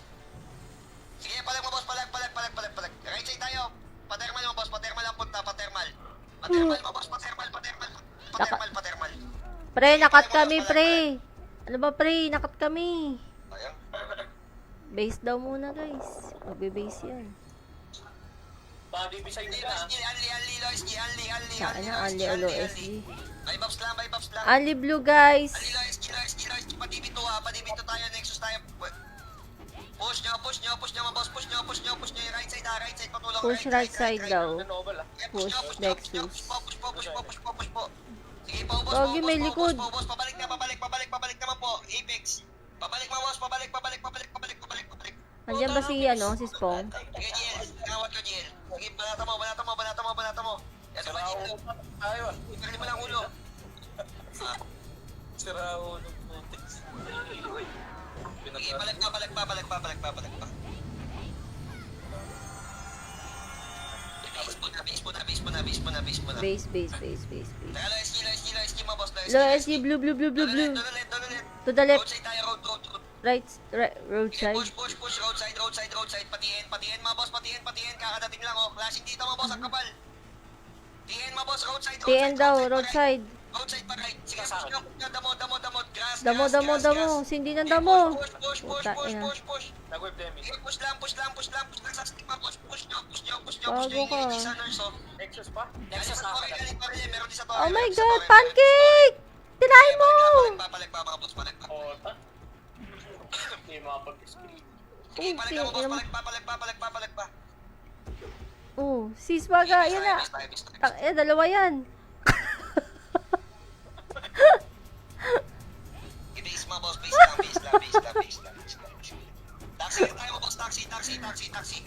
Sige, palag mo, boss. Palag. Right side tayo. Patermal mo, boss. Patermal ang punta. Patermal mo, boss. Patermal. Pre, nakat kami, pre. Ano ba, pre? Nakat kami. Ayan. Base daw muna, guys. Magbe-base yan. Body beside nila. Unli. Saan na? Unli o low SG? May buffs lang. Unli blue, guys. Unli low SG. Patibito tayo. Nexus tayo. Push nyo, boss. Push nyo. Yung right side. Patulong. Push right side daw. Novel ah. Yeah, Push Nexus. Push po. Sige, paubos. Gogi, may likod. Paubos. Pabalik naman po. Apex. Pabalik mo, boss. Pabalik. Andyan ba si, si Spong? Sige, GL. Nawat ko, GL. Sige, banata mo. Yan sa bagay. Tayo ah. Ipagli mo lang ulo. Sira ulo ng putik. Sige, balik pa. Base mo na. Base. Teka, low SG mo, boss. Low SG, blue. Doon To the left. Road side tayo, road. Right, roadside. Push. Roadside. Patihin mga boss. Kakadating lang, oh. Flashing dito mga boss, ang kapal. Tihin mga boss, roadside. TN daw, roadside. Roadside pa right. Sige, push nyo. Damo. Grass. Damo. Sindi ng damo. Push. Nag-web demi. Sige, push lang. Sa stick pa, push nyo. Bago ka. Yung sa nurse, oh. Nexus pa? Galing sa torre. Meron din sa torre. Oh my God, pancake! Tirahin mo! Papalik pa, mga boss, balik pa. Oo, ta. Hindi makapag-screen. Sige, balik ka mo, boss. Balik pa. Oh, sis baga, yun na. Dalawa yan. Base mga boss, base lang. Taxi tayo mga boss, taxi.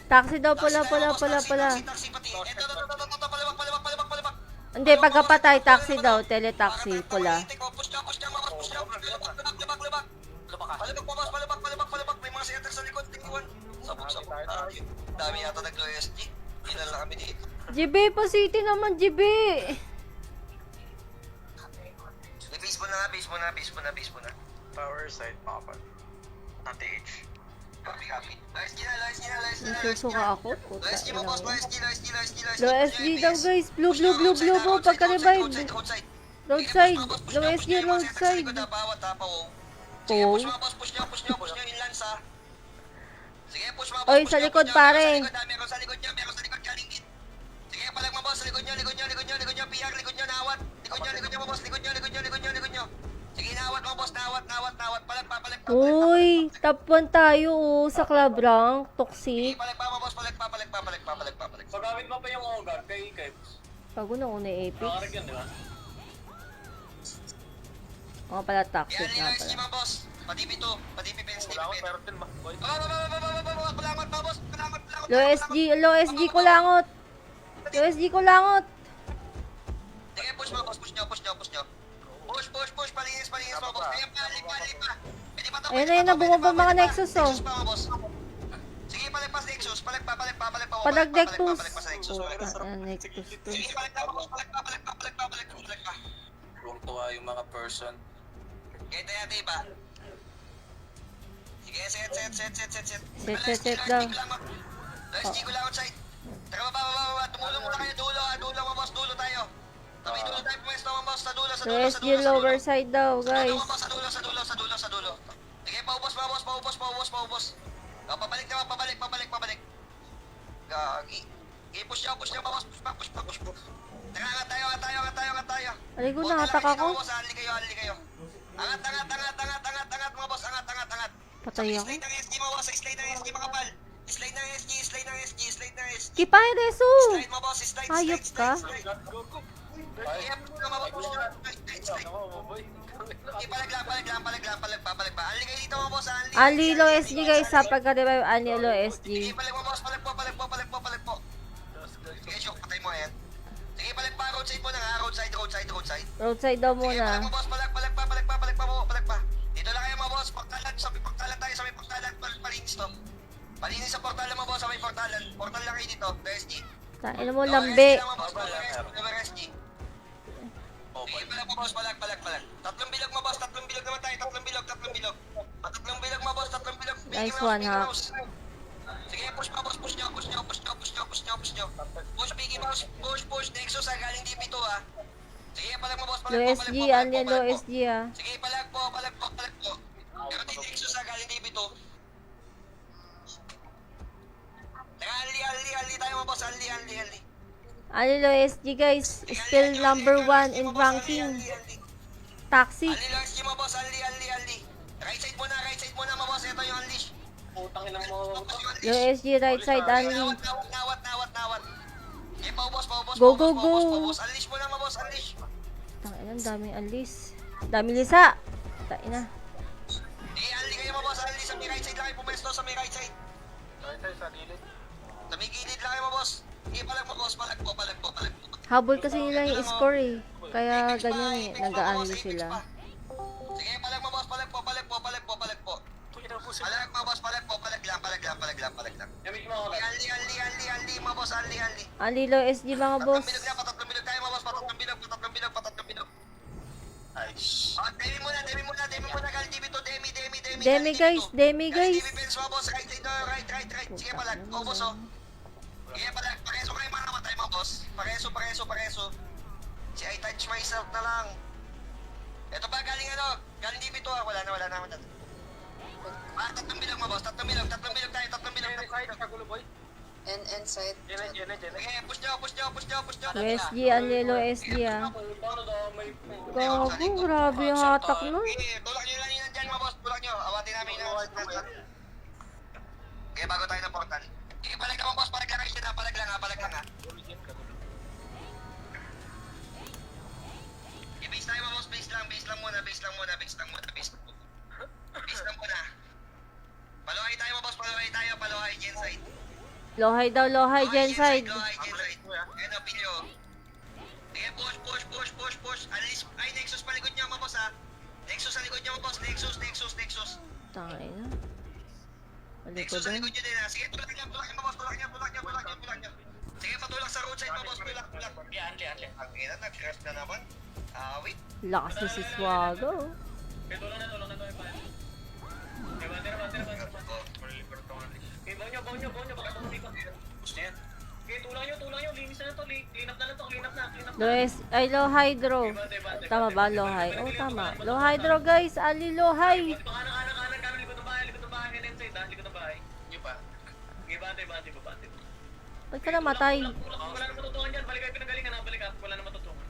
Taxi daw, pala. Taxi pati. Ito, palibak. Hindi, pagkapatay, taxi daw, teletaxi, pula. Push nyo, labak. Palibak po boss, palibak. May mga setter sa likod, tingnan. Sabog. Dami yata nag-OSG. Ilan lang kami dito. GB pa city naman, GB. Base mo na. Tower side, papa. Anti-H. Copy. Low SG na. Nasusuka ako. Puta, Low SG mo boss, low SG. Low SG daw, guys. Blue po, pagka-revive. Roadside. Low SG, roadside. Bawat ha, Sige, push mga boss, push nyo in lance ha. Sige, push mga boss. Oy, push sa nyo, likod, push nyo. pare. Meron sa likod nyo, galing din. Sige, palag mga boss, likod nyo, PR, likod nyo, nawat. Likod nyo, boss, likod nyo. Sige, nawat mga boss, nawat. Palag. Uy, top 1 tayo, sa club rank. Sige, Toxic. palag pa mga boss, palag. Paggamit mo pa yung Ogre kay Kebs. Bago na una Apex. Nakakarag yan, di ba? Mga pala toxic Yan, nga Low SG pala. mga boss. Padipi pen, stick Wala akong pen. meron din ba? Boy. Palangot mga boss, palangot. Low SG ko langot. Sige, push mga boss, push nyo. Push, palinis mga boss. Kaya pa. Pwede pa to. Ayun na, bumaba mga Nexus, oh. Nexus pa mga boss. Sige, palag pa sa Nexus. Palag pa. Palag Nexus. Palag pa sa Nexus. Puta, Nexus to. Sige, palag pa mga boss. Palag pa. Tuwang-tuwa yung mga person. Kaya tayo, diba? Sige, set. Set daw. Last ko lang outside. Tara, baba. Tumulong muna kayo. Dulo mga boss. Dulo tayo. Tabi dulo tayo pumesto mga boss. Sa dulo. Low SG lower side daw, guys. Sa dulo. Sige, paubos. Pabalik. Gagi. Push nyo, maboss. Push pa. Tara, angat tayo. Aray ko, nakataka ko. Anli kayo. Angat, mga boss, angat. Patay ako. Slide ng SG, mga boss, slide ng SG, mga kapal. Slide ng SG. Kipay, Resu! Slide, mga boss, slide. Hayop ka. Palag pa. Anli kayo dito, mga boss, anli. Ali low SG guys, sa pagka-revive, Ali low SG. Sige, palag mo, boss, palag po. Sige, shock, patay mo yan. Sige, palag pa, roadside mo na nga, roadside. Roadside daw Sige, palag muna. mo, boss, palag pa. Dito lang kayo, mga boss, pagtalan tayo sa may portalan, palinis to. Palinis sa portalan, mga boss, sa may portalan. Portal lang kayo dito, PSG. Tain mo, lambi. PSG. Sige, palag mo, boss, palag. Tatlong bilog, mga boss, tatlong bilog naman tayo, tatlong bilog. Tatlong bilog, mga boss, tatlong bilog. Nice one, ha. Sige, push pa, boss, push nyo. Push, Biggie Mouse, push. Nexus, ha, galing DP2, ha. Sige, palag mo, boss, Low SG, Ali low SG ah. Sige, palag po. Pero di Nexus, ha, galing DP2. Teka, Ali tayo, mga boss, Ali. Ali low SG guys, still number 1 in ranking. Taxi. Ali lang, mga boss, Ali. Right side muna, mga boss, ito yung unleash. Putang ina mo. Low SG right side, Ali. Nawat. Okay, paubos. Go. Unleash mo na, mga boss, unleash. Tangina, ang daming alis. Dami lisa. Taina. Ali kayo, mga boss, Ali. Sa may right side lang kayo pumesto, sa may right side. Sa gilid. Sa may gilid lang kayo, mga boss. Okay, palag mo, boss, palag po. Habol kasi nila yung score eh. Kaya ganyan eh, nag-aano sila. Sige, palag mo, boss, palag po. Palag mo, boss, palag lang. Gamit mo ako. Ali, mga boss, Ali. Ali low SG mga boss. Patatlong bilog tayo, mga boss, patatlong bilog. Nice. Demi muna, galing DB to, Demi. Demi guys. Galing DB fence, mga boss, right. Sige, palag, boss, oh. Sige, palag, pareso kayo mga namatay, mga boss. Pareso. Si I touch myself na lang. Ito ba, galing DB to, ah. Wala naman natin. Tatlong bilog, mga boss, tatlong bilog tayo. Kagulo boy. And side. Yan. Sige, push nyo. Low SG, Ali low SG ah. Paano daw may... Gago, grabe yung hatak nun. Sige, tulak nyo lang yun nandyan, mga boss, tulak nyo. Awatin namin na. Okay, bago tayo ng portal. Sige, palag lang, mga boss, palag lang kayo, palag lang ha. Okay, base tayo, mga boss, base lang muna. Paluhay, Genside. Lohay daw, lohay, Genside. Ayan o, pilyo. Sige, push. Alis, ay, Nexus palikod nyo, mga boss, ha. Nexus sa likod nyo, mga boss. Nexus. Tangina. Alikod Nexus sa din. likod nyo din, ha. Sige, tulak nyo, mga boss. Tulak nyo. Sige, patulak sa roadside, mga boss. Tulak. Yan. Ang ina, nag-crash na naman. Wait. Lakas ni si Swago. Tulong na to. Tira. Okay, bawa nyo. Baka tumuli ka. Push na yan. Okay, tulang nyo. Linis na to. Clean up na. Low S, ay low hydro. Tama ba, low high? Oh, tama. Low hydro guys, Ali low high. Kanan, likod ng bahay. Kanan side, ha? Likod ng bahay. Yung pa. Okay, bante. Ba't ka namatay? Wala na matutukan dyan. Balik kayo pinanggalingan, ha? Balik, ha? Wala na matutukan.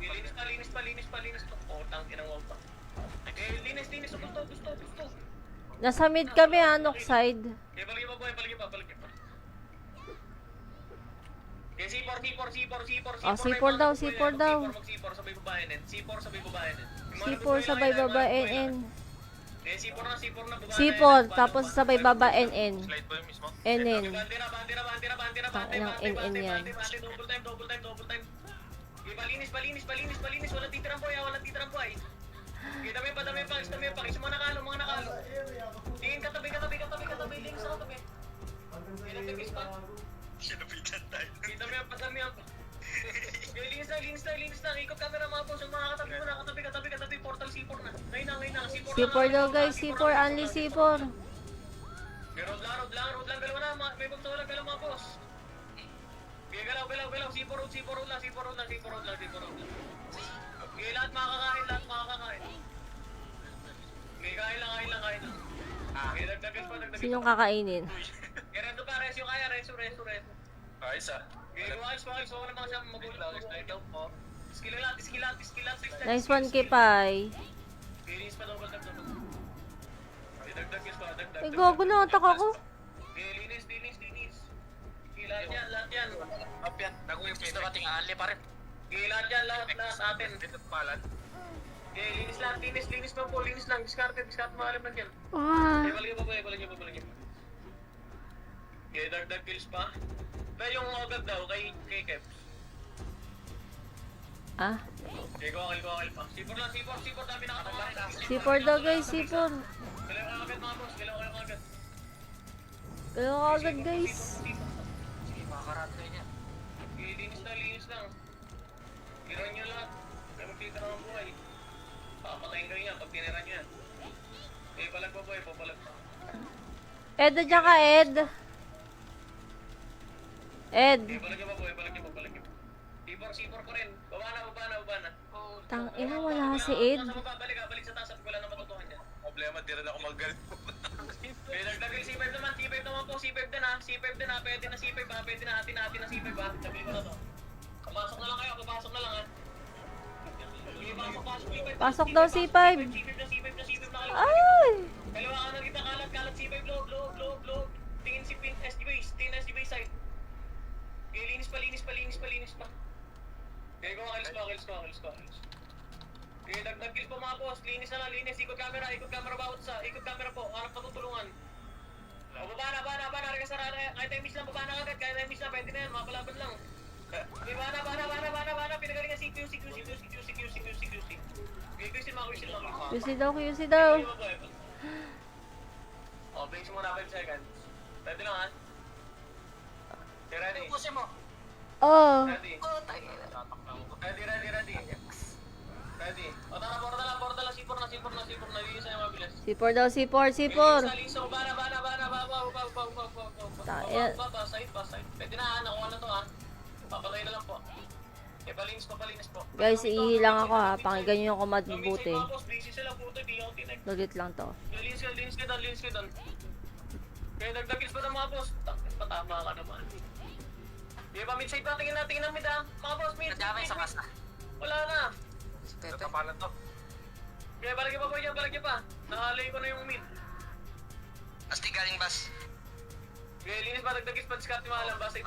Linis pa. Oh, tangin ang wall pa. Okay, linis. Gusto. Nasa mid kami ha, Nook side. Okay, balik pa. Okay, C4. Oh, C4 daw. C4 sabay babae din. C4 sabay baba NN. Okay, C4 na babae. C4, tapos sabay baba NN. Slide ba yung mismo? NN. Bandera. Tanginang NN yan. Double time. Okay, balinis. Walang titirang boy. Okay, dami pa. Isa mga nakalo. Tingin katabi. Links ako tabi. Okay, nagtagis pa. Sinabitan tayo. Okay, dami ako. Okay, linis na. Ikot camera mga boss. Yung mga katabi mo na. Katabi. Portal C4 na. Ngayon na. C4 daw guys, C4, only C4. Okay, road lang. Galaw na. May pagtawalag mga boss. Okay, galaw. C4 road lang. Okay, lahat makakakain. Okay, kain lang. Okay, dagdag kills pa, dagdag kills pa. Sinong kakainin? Okay, reso pa, reso yung kaya, reso. Ayos ah. Okay, kumakils, huwag naman siya magulo. Skill lang. Nice one, Kipay. Okay, linis pa, double. Okay, dagdag kills pa, dagdag. Ay, gago na, atak ako. Okay, linis. Okay, lahat yan. Up yan. Nag-uwipis na kating ali pa rin. Okay, lahat atin. Dito palan. Okay, linis pa po, linis lang. Discard mo, alam lang yan. Ah. Okay, balik niyo. Okay, dagdag kills pa. Pero yung agad daw, kay Kev. Ah. Okay, kumakil pa. Sipor, dami nakatawa. C4 daw, guys. C4. Kailangan ka agad mga boss, kailangan ka agad. Kaya ka agad, guys. Sige, makakarate niya. Okay, linis lang. Kiran nyo lahat. Kaya magtitira ng buhay. Papatayin kayo niya pag tinira nyo yan. Okay, palag pa. Ed, dyan ka, Ed. Ed. Okay, palag nyo pa. C4 pa rin. Baba na. Tang ina, wala si Ed. Nasa baba, balik sa taas at wala na matutuhan dyan. Problema, di rin ako magaling. Okay, dagdag yung C5 naman po. C5 din ha. Pwede na C5 ha. Pwede na atin na C5 ha. Sabi ko na to. Papasok na lang kayo, ha. Okay, Pasok daw C5. C5 na kayo. Ay! Kalawa ka na kita, kalat C5, low. Tingin si Pin, SD base side. Okay, linis pa. Okay, kills ko. Okay, dagdag kills po mga boss. Linis. Ikot camera bawat isa. Ikot camera po, hanap patutulungan. O, baba na. Kahit tayo miss lang, baba na agad. Pwede na yan, mapalaban lang. Okay, bana. Pinagalingan CQ. Okay, QC lang. QC daw. Oh, base muna 5 seconds. Pwede lang ha. Okay, ready. Pusin mo. Oh. Ready. Ready. O, tara, porta lang. C4 na. Linis na yung mabilis. C4 daw, C4. Linis na. Bana. Baba, side. Pwede na ha, nakuha na to ha. Papalay na lang po. Palinis po. Guys, ihilang ako ha. Pakinggan nyo yung command mabuti. Mga boss, busy sila po ito. Di ako tinag. Logit lang to. Linis ka doon. Kaya dagdag kills pa ng mga boss. Patama ka naman. Di ba, mid-side pa? Tingin na mid ha. Mga boss, mid. Wala na. Pepe. Kapalan to. Kaya balagyan pa po yan. Nakalay ko na yung mid. Astig galing bas. Kaya linis pa, dagdag kills pa. Discard yung mga alam. Basay.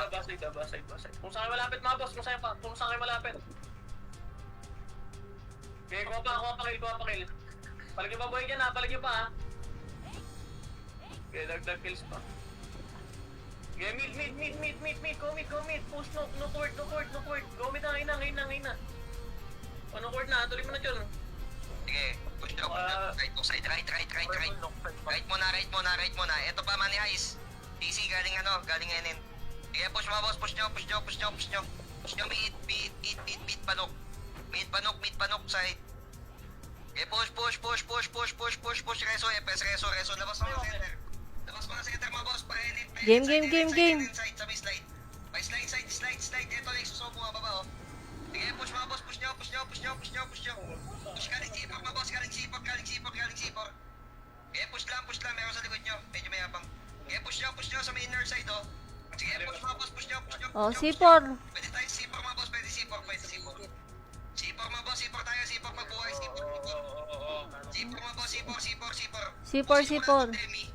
Kung saan kayo malapit mga boss, kung saan kayo malapit. Kaya kuha pa kill. Balagyan pa po yan ha. Ha. Kaya dagdag kills pa. Okay, mid. Go mid. Push, no court. Go mid na, ngayon na. O, no court na, tuloy mo na dyan. Sige, push down. Right. Right muna. Ito pa, Manny Heist. DC galing NN. Sige, push mo, boss. Push nyo. Push nyo, mid, panok. Mid, panok, side. Sige, push. Reso. Labas mo na center, mga boss. Game. Sa may slide. May slide. Ito, Nexus mo bumababa, oh. Sige, push mga boss. Push nyo. Push galing sipor, mga boss. Galing sipor. Sige, push lang. Meron sa likod nyo. Medyo mayabang. Sige, push nyo sa may inner side, oh. Sige, push mga boss. Push nyo. Oh, C4. Pwede tayo sipor, mga boss. Sipor, mga boss. Sipor tayo. Sipor magbuhay. Sipor, mga boss. Sipor. C4. Demi.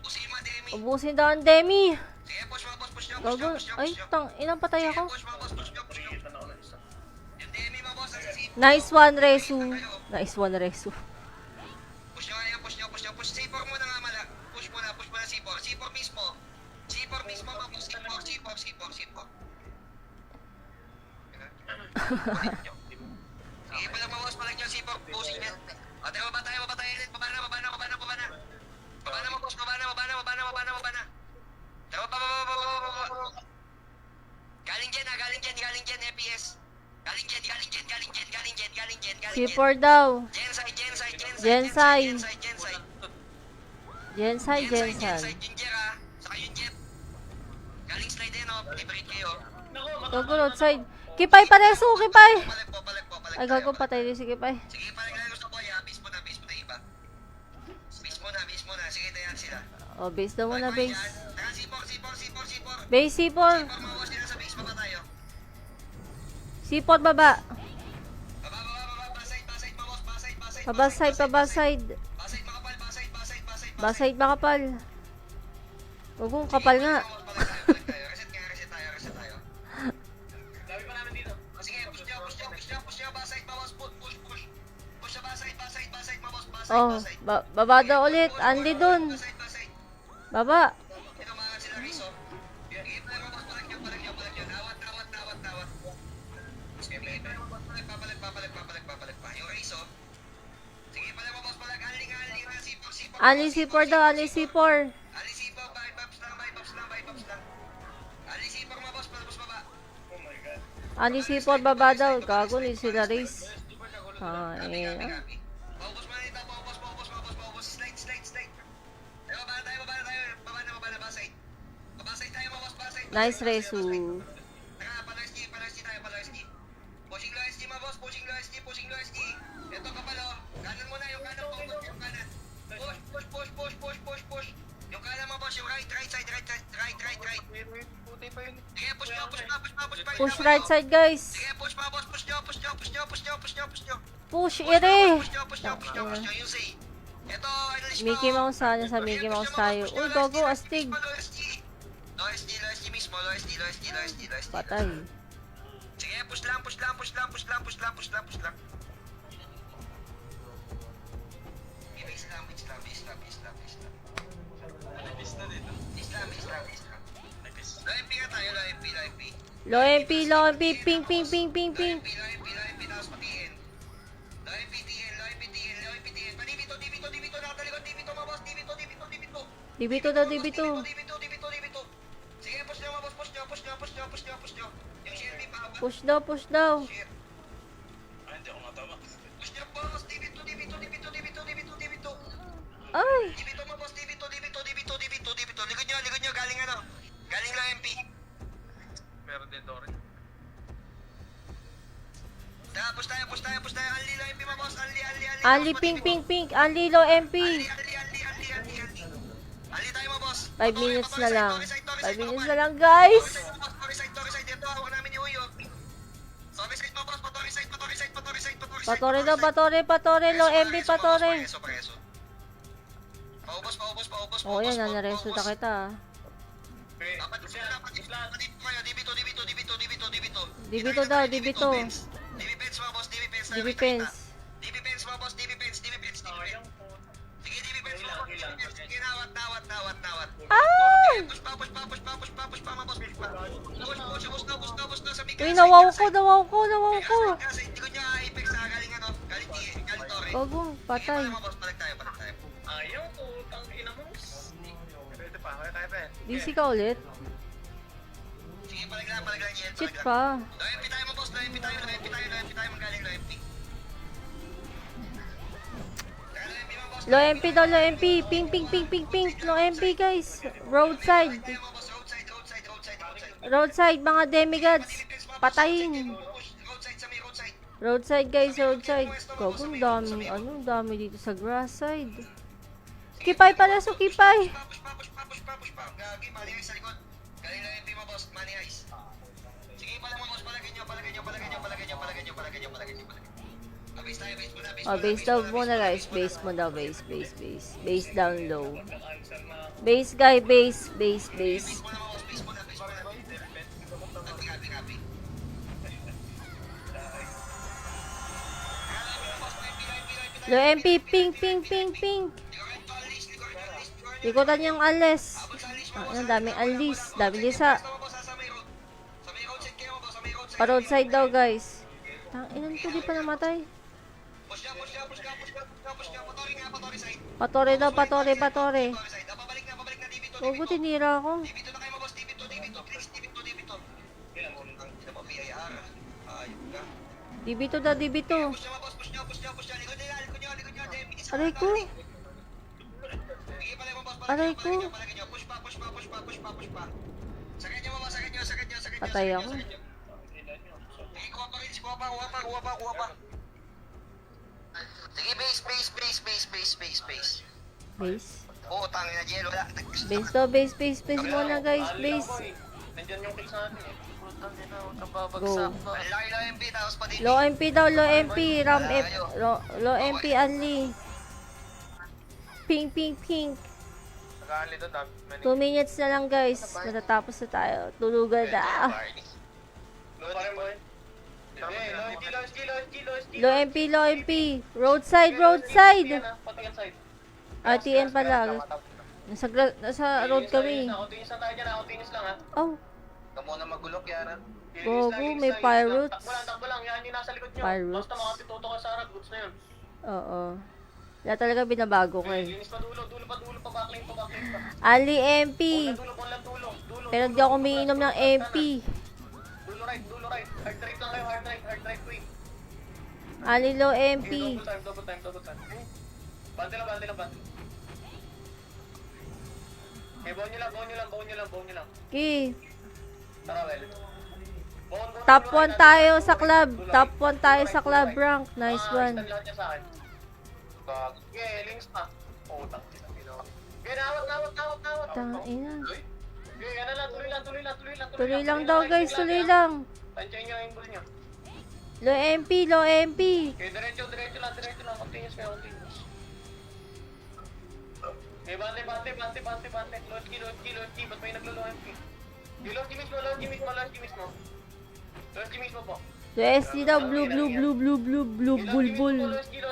Pusin mo, Demi. Ubusin daw ang Demi. Sige, push mga boss. Push nyo. Gago. Ay, tang inang patay ako. Push mga boss. Push nyo. Yung Demi, mga boss. Nice one, Resu. Push nyo. Push sipor muna nga mala. Push muna sipor. Sipor mismo, mga boss. Sipor. Ulit nyo. Sige, palag mga boss. Palag nyo, sipor. Pusin nyo. O, tayo, baba tayo. Baba na. Baba na, mga boss. Baba na. Tayo, baba. Galing dyan, FPS. Galing dyan. C4 daw. Gensai. Gensan. Ginger ha. Saka yung jet. Galing slide din, oh. Librate kayo. Gago, outside. Kipay pa, Resu. Kipay. Balik po. Ay, gago, patay din si Kipay. Sige, parang gusto ko, ya. Base mo na iba. Oh, base daw muna, base. Tara, C4. Base, C4. Mabawas nila sa base, baba tayo. C4, baba. Baba, baside, mabawas, baside. Pabaside, pabaside. Baside, makapal, baside. Baside makapal. Huwag mong kapal nga. Reset tayo. Dami pa namin dito. Sige, push nyo, baside, mabawas, push. Push sa baside, mabawas, Oh, baside. baba daw ulit. Andy dun. Baside. Baba. Ito mga sila Rizzo. Sige, mabawas, palag nyo. Nawat. Sige, papalag pa. Yung Rizzo. Sige, mabawas, Anling, C4. Ali C4 daw, Ali C4. Ali C4, buy-bubs lang. Ali C4, mabawas, baba. Oh my god. Ali C4 baba daw. Gago ni sila race. Ah, eh. Paubos mo na dito, paubos. Slide. Ay, baba na tayo. Baba na, basay. Babasay tayo, basay. Nice race. Tara, palar ski tayo. Pushing low SG. Ito kapalo. Kanan muna, yung kanan po. Yung kanan. Push. Yung kanan mo, boss. Yung right side. Puti pa yun. Sige, push pa. Push right side, guys. Sige, push pa, boss. Push nyo. Push, ire. Push nyo. Yung say. Ito, unleash mo. Mickey Mouse sana sa Mickey Mouse tayo. Uy, gago, astig. Low SG mismo. Low SG. Patay. Sige, push lang. Base lang. Low MP nga tayo, low MP. Low MP, ping. Low MP, tapos patiin. Low MP, TN. Padibito, nakatalikod, dibito, mabos, dibito. Dibito daw, dibito. Sige, push nyo, mabos, push nyo. Yung CLB pa, Push daw. shit. Hindi ako matama. Push nyo, boss, dibito. Ay. Dibito mo, boss, dibito. Likod nyo, galing lang MP. Meron din Dory. Tara, push tayo. Anli lang MP mo, boss. Anli. Ali ping. Ali low MP. Anli tayo mo, boss. 5 minutes na lang. Torreside, 5 minutes na lang, guys. Torreside. Ito, hawak namin yung uyo. Torreside mo, boss. Torreside. Patore. Low MP, patore. Preso. Paubos. Oh, yan. Nanareso na kita. Dapat kayo. Dibito. Dibito daw, dibito. Dibipens mo, boss. Dibipens. Dibipens mo, boss. Dibipens. Sayang po. Sige, dibipens mo, boss. Sige, nawat. Ay! Push pa, boss. Push na sa big Uy, nawaw ko. Kasi hindi ko niya Apex ha, galing Torre. Gago, patay. Palag tayo. Ayaw po. Tangina mo. Pwede pa, kaya pa. DC ka ulit? Sige, palag lang. Cheat pa. Low MP tayo mo, boss. Low MP tayo. Magaling low MP. Kaya low MP mo, boss. Low MP daw, low MP. Ping. Low MP, guys. Roadside. Tayo mo, boss. Roadside. Roadside, mga demigods. Patayin. Roadside. Roadside, guys. Gago, ang dami dito sa grass side. Kipay pala, so kipay. Push pa. Gagi, Money Ice sa likod. Galing low MP mo, boss. Money Ice. Sige, palag mo, boss. Palagyan nyo. Base tayo, base muna. Oh, base daw muna, guys. Base mo daw, base. Base down low. Naka-answer na. Base, guy, base. Base muna, boss. Base muna. Copy. Low MP, ping. Ikutan niyang alis. Ang daming alis. Dami lisa. Pa-roadside daw, guys. Ilan ko di pa namatay? Push niya. Patore daw, patore. Babalik na, dibito. Huwag ko tinira ako. Dibito na kayo mo, boss. Dibito. Please, dibito. Ang ina mo, VIR. Ayun ka. Dibito daw, dibito. Push niya, boss. Push niya. Likod niya. Bilis. Aray ko. Sige, palag mo, boss. Aray ko. Palagyan nyo. Push pa. Sakit nyo, boss. Sakit nyo. Patay ako. Sige, kuha pa. Sige, base. Base. Oo, tangin na Jel, wala. Base to, base muna guys, Ali lang base. ko eh. Nandyan yung kills natin eh. Putang ina, huwag kang babagsak Go. ba? Ang laki ng MP, tapos pa din. Low MP daw, low MP. Ram F, low MP only. Pink, pink, pink. Nag-aali doon, dami. 2 minutes na lang guys. Matatapos na tayo. Tulugan na. Low pa rin boy. Eh, low SG. Low MP, low MP. Roadside, roadside. Patigan side. RTN pala. Nasa road kami. Continuous na tayo dyan, continuous lang ha. Oh, Ikaw muna magulok, Yaran. Gogo, may fire roots. Takbo lang, yan yung nasa likod nyo. Fire roots. Basta makapituto ka sa harap, goods na yun. oo. Wala talaga binabago ko Okay, eh. linis pa dulo pa, backlane pa. Ali MP. Dulo. Pero di ako umiinom ng MP. Dulo right. Hard right lang kayo, hard right queen. Ali low Okay, MP. double time. Bante lang. Okay, baon nyo lang. Okay. Tara, well. Top 1 tayo sa club. Top 1 tayo sa club rank. Nice one. Stand lahat niya sa akin. Okay, links pa. Oh, tangina. Okay, nawat. Tangina. Okay, ano lang, tuloy lang. Tuloy lang daw guys, tuloy lang. Tansyahin nyo yung ball nyo. Low MP. Okay, diretso lang. Continuous. Okay, bante. Load key. Ba't may naglo-low MP? Yung load key mismo. Load key mismo po. Low SD daw, blue, bulbul. Load key.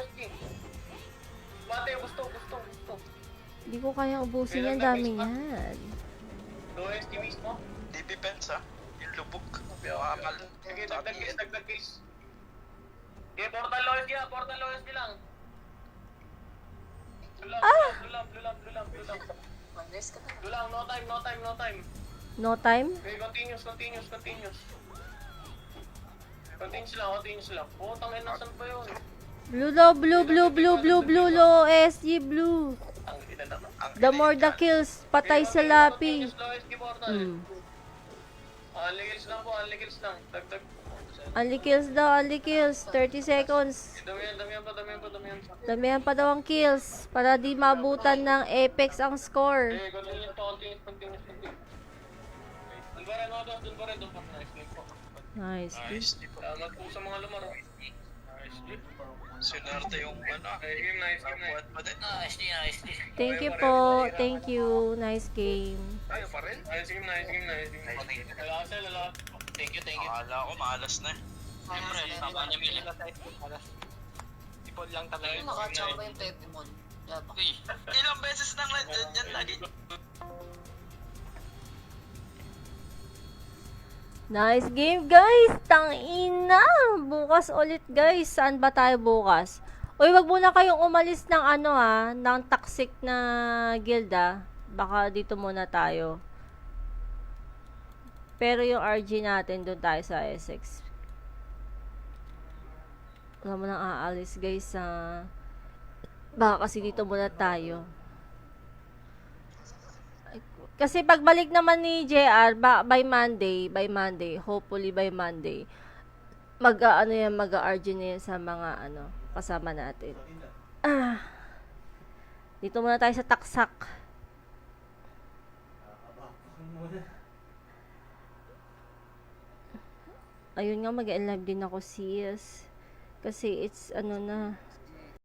Bante, gusto. Hindi ko kayang ubusin yan, dami yan. Load key mismo. DP Pens ha. Yung lubog. Amal. Sige, dagdag case. Okay, portal low key lang. Blue lamp. Mag-rest ka na. Blue lamp, no time. No time? Okay, continuous. Continuous lang. Oh, tangin, nasan ba yun? Blue, low SG, blue. Ang ina naman. The more the kills, patay sa lapi. Continuous, low SG portal. Only kills lang. Dagdag. Only kills, 30 seconds. Damihan pa. Damihan pa daw ang kills para di mabutan ng Apex ang score. Okay, continuous. Doon pa rin. Nice. Nice. Salamat po sa mga lumaro. Sinarte yung ano. Nice game. Buhat pa din. Thank you po. Thank you. Nice game. Ayaw pa rin. Nice game. Lalaki. Thank you. Akala ko maalas na eh. Siyempre, Sama niya Mili ka tayo. Ipon lang talaga. nakachamba yung Pepe Mon. Yabak. Ilang beses nang nandyan yan lagi. Nice game, guys. Tangina. Bukas ulit, guys. Saan ba tayo bukas? Uy, wag muna kayong umalis ng ng toxic na guild Baka dito muna tayo. Pero yung RG natin, doon tayo sa Essex. Wala mo nang aalis, guys. Baka kasi dito muna tayo. Kasi pagbalik naman ni JR by Monday, hopefully by Monday, mag-RG na yan sa mga kasama natin. Dito muna tayo sa taksak. Ayun nga, mag-live din ako sis. Kasi it's na